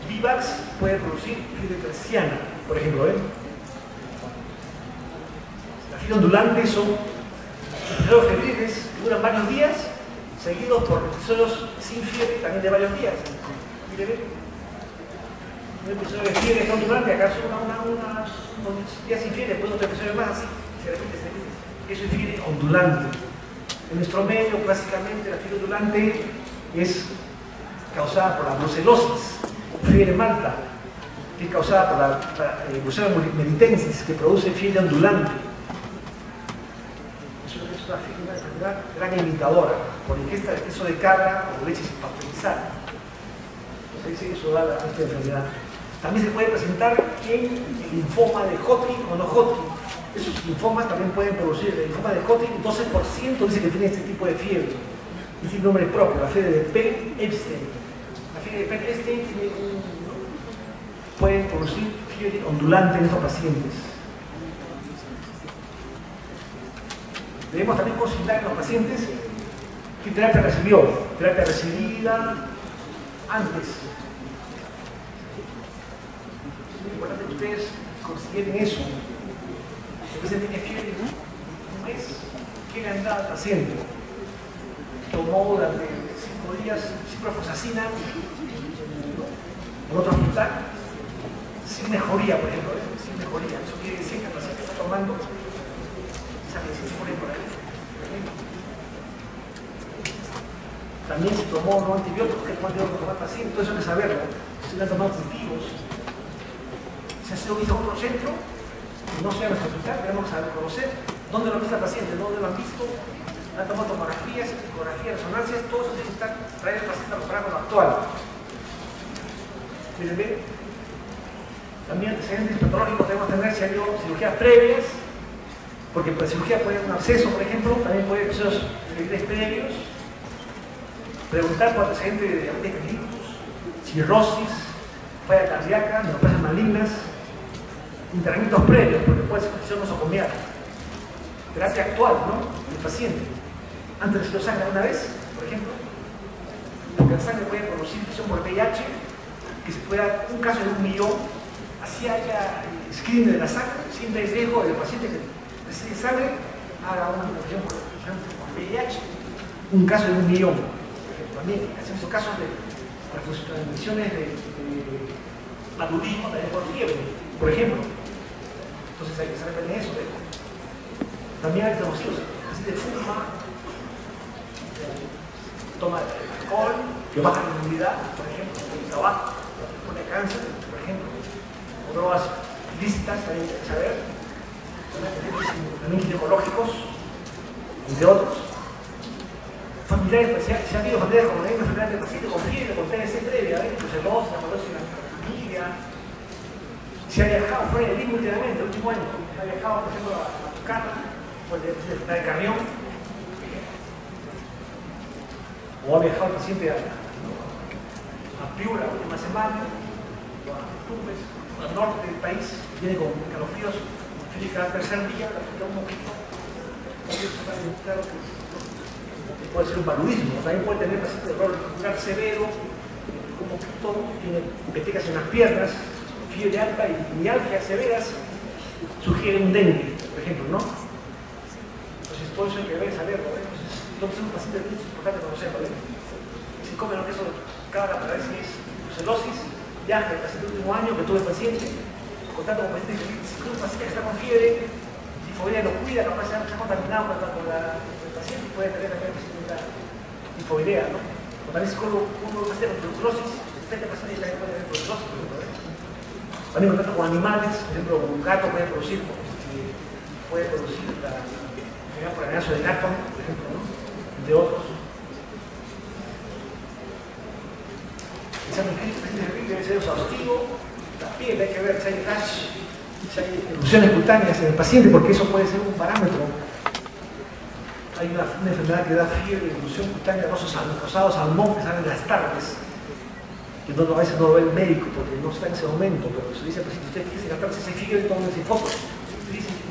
Vivax puede producir fiebre terciana, por ejemplo. La fiebre ondulante son episodios febriles que duran varios días, seguidos por episodios sin fiebre también de varios días. Un episodio de fiebre ondulante, acá son unos días sin fiebre, después otro episodio más, así, se repite. Eso es fiebre ondulante. En nuestro medio, clásicamente, la fiebre ondulante es causada por la brucelosis, fiebre malta, que es causada por la Brucella meditensis, que produce fiebre ondulante. Eso es una enfermedad gran imitadora, por ingesta de queso de cabra o leche sin pasteurizar. Entonces, eso da a esta enfermedad. También se puede presentar en el linfoma de Hodgkin o no Hodgkin. Esos linfomas también pueden producir. El linfoma de Hodgkin, 12% dice que tiene este tipo de fiebre. Y tiene nombre propio, la fiebre de Penn-Epstein. La fiebre de Penn-Epstein puede producir fiebre ondulante en estos pacientes. Debemos también considerar en los pacientes qué terapia recibió. Terapia recibida antes. Es importante que ustedes consideren eso. El paciente tiene fiebre un mes, ¿qué le han dado al paciente? Tomó durante 5 días ciprofloxacina en otro hospital, sin mejoría, por ejemplo, sin mejoría. Eso quiere decir que el paciente está tomando esa medicina por ahí. También se tomó no antibióticos, que tomó antibióticos tomar paciente, todo eso hay que saberlo. Se le han tomado cultivos. Se ha sido visto en otro centro, no sea nuestro hospital, tenemos que saber conocer dónde lo ha visto el paciente, dónde lo han visto, han tomado tomografías, ecografías, resonancias, todo eso tiene que estar traer el paciente a los parámetros actuales. Miren bien, también antecedentes patológicos debemos tener si ha habido cirugías previas, porque por la cirugía puede haber un absceso, por ejemplo, también puede haber episodios previos. Preguntar por antecedentes de diabetes mellitus, cirrosis, falla cardíaca, neoplasias malignas, internamientos previos, porque puede ser nosocomial. Terapia actual, ¿no? Del paciente. Antes recibió sangre una vez, por ejemplo, porque la sangre puede producir infección por VIH, que se pueda, un caso de 1 millón, así haya screening de la sangre, siempre hay riesgo de que el paciente que recibe sangre haga una infección por VIH, un caso de 1 millón. También hacemos casos de transmisiones de paludismo, también por fiebre, por ejemplo. Entonces hay que saber en eso. También hay conocidos, así de fuma, toma de alcohol, que baja la inmunidad, por ejemplo, el tabaco, pone cáncer, por ejemplo, o drogas ilícitas, también hay que saber, también ginecológicos, entre otros. Familiares, pues, si ha habido familiares como una enfermedad del paciente con fiebre, con TBC previa, brucelosis, amorosis en la familia, si ha viajado fuera del mismo últimamente, el último año, ha viajado, por ejemplo, a Tucana, pues de Carrión, o ha viajado el paciente a Piura la última semana, o a Tumbes, al norte del país, viene con escalofríos, tiene que dar tercer día, un poquito, claro que puede ser un paludismo, también puede tener paciente de dolor articular severo, un poquito, tiene petequias en las piernas, fiebre alta y mialgias severas, sugiere un dengue, por ejemplo, ¿no? Entonces todo eso hay que ver, saberlo, ¿eh? Entonces un paciente es importante conocerlo, ¿eh? Si come lo que eso cabra para ver si es brucelosis, ya el paciente del último año que tuve paciente, contacto con paciente, si tuve un paciente que está con fiebre, tifoidea lo cuida, capaz se ha contaminado con el paciente, puede tener también una tifoidea, ¿no? O también si uno paciente con tuberculosis, este paciente también puede tener tuberculosis, por ejemplo, ¿eh? También contacto con animales, por ejemplo, un gato puede producir la enfermedad por amenazo de gato, por ejemplo, ¿no? De otros. El examen clínico debe ser exhaustivo, la piel hay que ver si hay rash, si hay erupciones cutáneas en el paciente, porque eso puede ser un parámetro. Hay una enfermedad que da fiebre, erupción cutánea, rosado salmón que sale en las tardes, que a veces no lo ve el médico porque no está en ese momento, pero se dice al paciente, usted quiere gastarse ese fiebre y tómense fotos.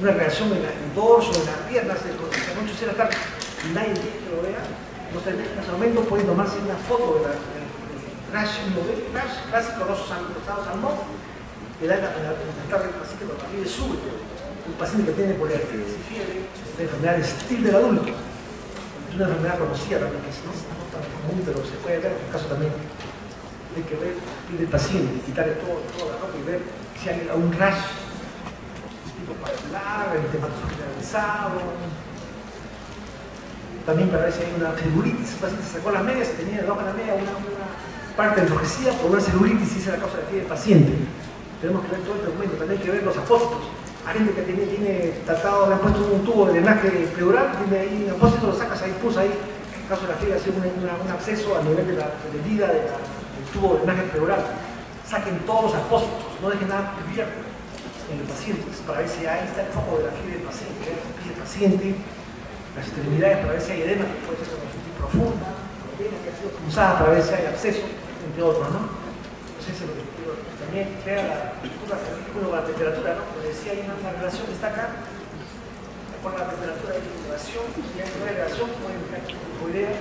Una reacción en el dorso, en las piernas, de la noche de la tarde, y nadie que lo vea, no está en ese momento, puede tomarse una foto del rash, rash clásico, rosado salmón, que da en la tarde del paciente cuando la fiebre sube. Un paciente que tiene poliartritis y fiebre, una enfermedad de estilo del adulto, es una enfermedad conocida también, que no tan común, pero se puede ver en el caso también. Hay que ver el paciente, quitarle toda la ropa y ver si hay algún rash tipo particular, el hematófago generalizado. También para ver si hay una celulitis, el paciente se sacó las medias y tenía debajo de la media una parte enrojecida por una celulitis y esa es la causa de fiebre del paciente. Tenemos que ver todo el documento, también hay que ver los apósitos. Hay gente que tiene tratado, le han puesto un tubo de drenaje pleural, tiene ahí un apósito, lo sacas ahí, pulsa ahí, en caso de la fiebre ha sido un absceso a nivel de la herida del tubo de drenaje pleural. Saquen todos los apósitos, no dejen nada cubierto en el paciente, para ver si ahí está el foco de la fiebre del paciente, el paciente, las extremidades para ver si hay edema, que puede ser una conjuntivitis profunda, que ha sido punzada para ver si hay absceso, entre otros, ¿no? Entonces, también crea la temperatura, ¿no? Porque si hay una relación que está acá, con la temperatura de relación, si hay una relación, puede indicar tifoidea.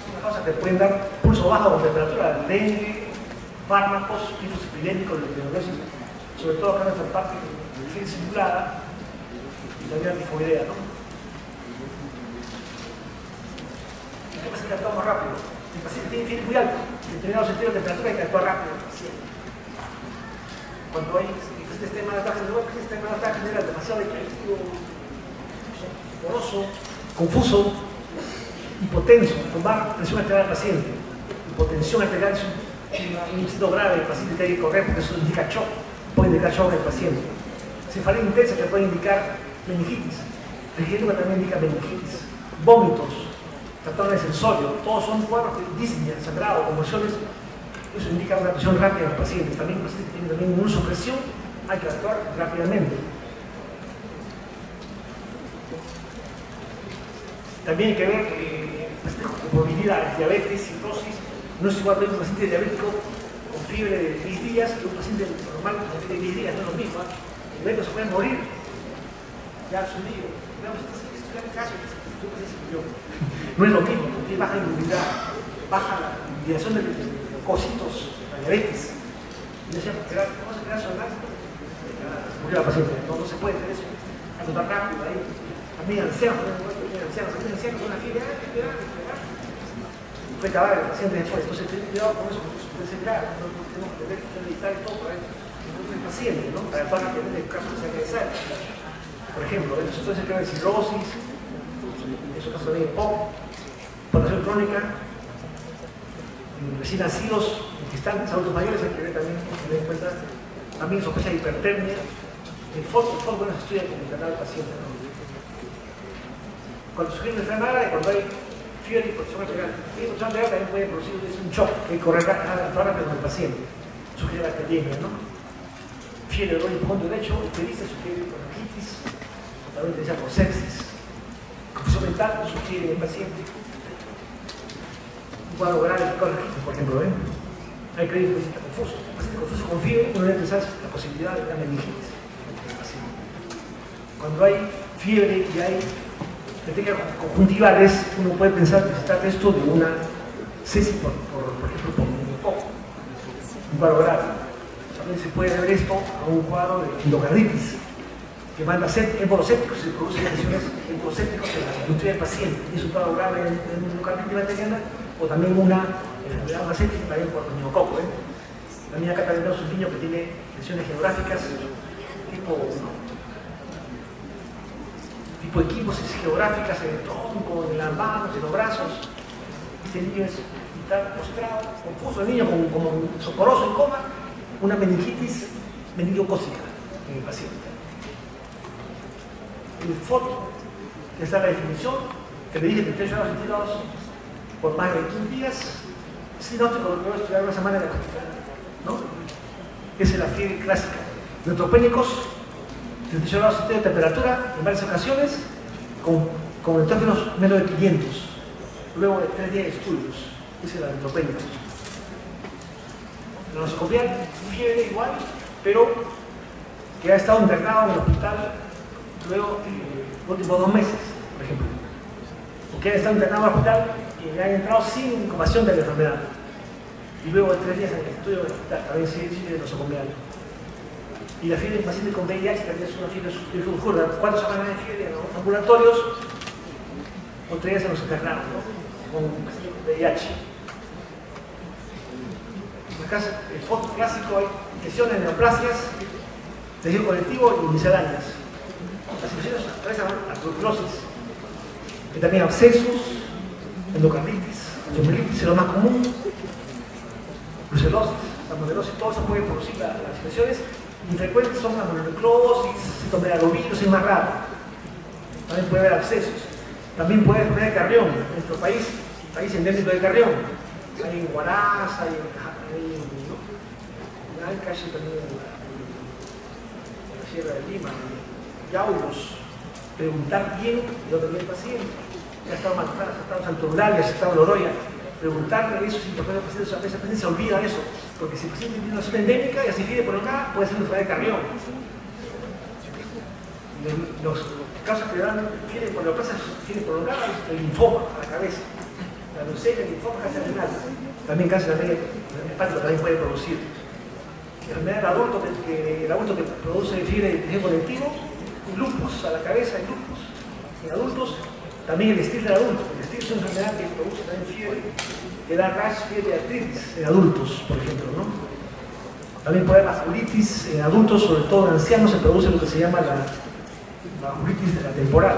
Una cosa que pueden dar pulso bajo con temperatura, dengue, fármacos, tifos epidémicos, leishmaniasis, sobre todo acá en esta parte de fiebre simulada, y también la tifoidea, ¿no? ¿Qué pasa? Que actúa más rápido. El paciente tiene fiebre muy alto, en determinados sentidos de temperatura hay que actuar rápido. Cuando hay este sistema de ataque, el sistema de ataque genera demasiado equilibrio, poroso, confuso, hipotenso, con baja presión arterial del paciente. Hipotensión arterial es un signo grave, el paciente tiene que correr porque eso indica shock, puede indicar shock en el paciente. Cefalea intensa que puede indicar meningitis, rigidez también indica meningitis, vómitos, trastorno de sensorio, todos son cuadros de disnea, sangrado, convulsiones, eso indica una presión rápida en los pacientes. También el paciente tiene también inmunosupresión, hay que actuar rápidamente. También hay que ver comorbilidad, diabetes, cirrosis. No es igual ver un paciente diabético con fiebre de 10 días que un paciente normal con fiebre de 10 días, no es lo mismo. El médico se puede morir. Ya su lío. Esto es el caso, no es lo mismo, porque baja la inmunidad, baja la liberación de leucocitos, la diabetes. Y decía, ¿cómo se crea sonar? Murió la paciente. No se puede hacer eso. Algo tan rápido ahí. También ancianos, con una fiebre, fue cadáver el paciente después. Entonces, cuidado con eso, porque eso puede ser grave. No tenemos que evitar todo para el paciente, ¿no? Para que en el caso sea que sea. Por ejemplo, entonces se crea de cirrosis, en su caso también POC, población crónica, recién nacidos, que están en adultos mayores, hay que ver también, tener en cuenta, también sospecha de hipertermia. El FODMAP bueno, se estudia con el canal del paciente, ¿no? Cuando surge una enfermedad, cuando hay fiebre y protección arterial, también puede producir un shock, que hay que correr rápido con el paciente, sugiere la epidemia, ¿no? Fiebre de pulmón derecho, ictericia, sugiere bronquitis, también te decía por sepsis. Confusión mental, sugiere el paciente. Un cuadro grave de colitis, por ejemplo, hay que ver que el paciente está confuso. El paciente confuso con fiebre, uno debe pensar la posibilidad de una meningitis. Cuando hay fiebre y hay petequias conjuntivales, uno puede pensar que se trata esto de una sepsis, por ejemplo, por un cuadro grave. También se puede ver esto a un cuadro de endocarditis, que manda embolosépticos, se producen lesiones embolosépticos en la industria del paciente. Y es un cuadro grave en endocarditis bacteriana, o también una enfermedad baséptica también por meningococo. También acá también tenemos un niño que tiene lesiones geográficas tipo equimosis geográficas en el tronco, en las manos, en los brazos. Este niño está postrado, confuso, el niño como soporoso en coma, una meningitis meningocócica en el paciente. El foto, que está en la definición, que le dije 38 grados centígrados por más de 21 días, sinóptico, lo que voy a estudiar una semana en la hospital, ¿no? Esa es la fiebre clásica. Neutropénicos, 38 grados centígrados de temperatura en varias ocasiones, con neutrofilos menos de 500, luego de 3 días de estudios. Esa es la neutropénicos. La nosocomial, fiebre igual, pero que ha estado internado en el hospital luego los últimos 2 meses, por ejemplo. O que ha estado internado en el hospital y le han entrado sin incubación de la enfermedad. Y luego de 3 días en el estudio del hospital, también sigue de nosocomial. Y la fiebre del paciente con VIH también es una fiebre surda. 4 semanas de fiebre en los ambulatorios, o 3 días en los internados, ¿no? Con paciente con VIH. El foto clásico hay lesiones, neoplasias, tejido colectivo y misceláneas. Las infecciones atraviesan la tuberculosis, y también abscesos, endocarditis, osteomielitis es lo más común, brucelosis, salmonelosis, todo eso puede producir las infecciones. Infrecuentes son la mononucleosis, citomegalovirus, es más raro. También puede haber abscesos. También puede haber carrión. En nuestro país endémico de carrión. Hay en Huaraz, hay en Ancash, también en la Sierra de Lima, en Yaulos. Preguntar bien de dónde viene el paciente. Ya ha estado Maltrata, ha estado Santo Eulalia, ha estado Loroya. Preguntarle eso si el paciente se olvida de eso. Porque si el paciente tiene una zona endémica y así fiebre prolongada, puede ser una enfermedad de carrión. Los casos que dan fiebre prolongada es el linfoma a la cabeza. La leucemia, el linfoma cáncer renal. También cáncer hepático también puede producir. La enfermedad del adulto, el adulto que produce fiebre de tejido colectivo, lupus a la cabeza, hay lupus. En adultos, también el estil del adulto. El estil es una enfermedad que produce también fiebre, que da rash, fiebre de artritis en adultos, por ejemplo, ¿no? También puede haber vasculitis en adultos, sobre todo en ancianos, se produce lo que se llama la vasculitis de la temporal.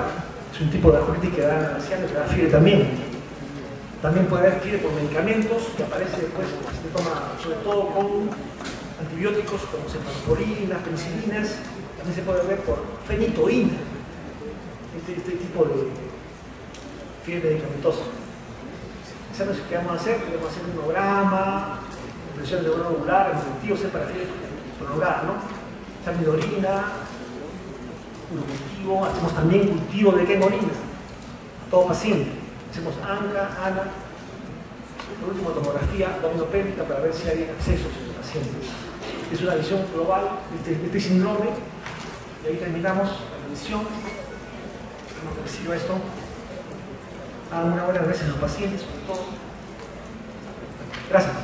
Es un tipo de vasculitis que da en ancianos, que da fiebre también. También puede haber fiebre por medicamentos, que aparece después, se toma sobre todo con antibióticos como cefalosporinas, penicilinas. También se puede ver por fenitoína, este tipo de fiebre medicamentosa. ¿Sabes qué vamos a hacer? Podemos hacer un holograma, impresión de órgano ovular, efectivo, para fiebre prolongada, ¿no? Examen de orina, urocultivo, hacemos también cultivo de qué orina. todo paciente. Hacemos ANCA, ANA, por último tomografía abdominopélvica para ver si hay accesos en el paciente. Es una visión global de este síndrome y ahí terminamos la visión. Espero que les sirva esto. Hagan una buena gracias a los pacientes, sobre todo. Gracias.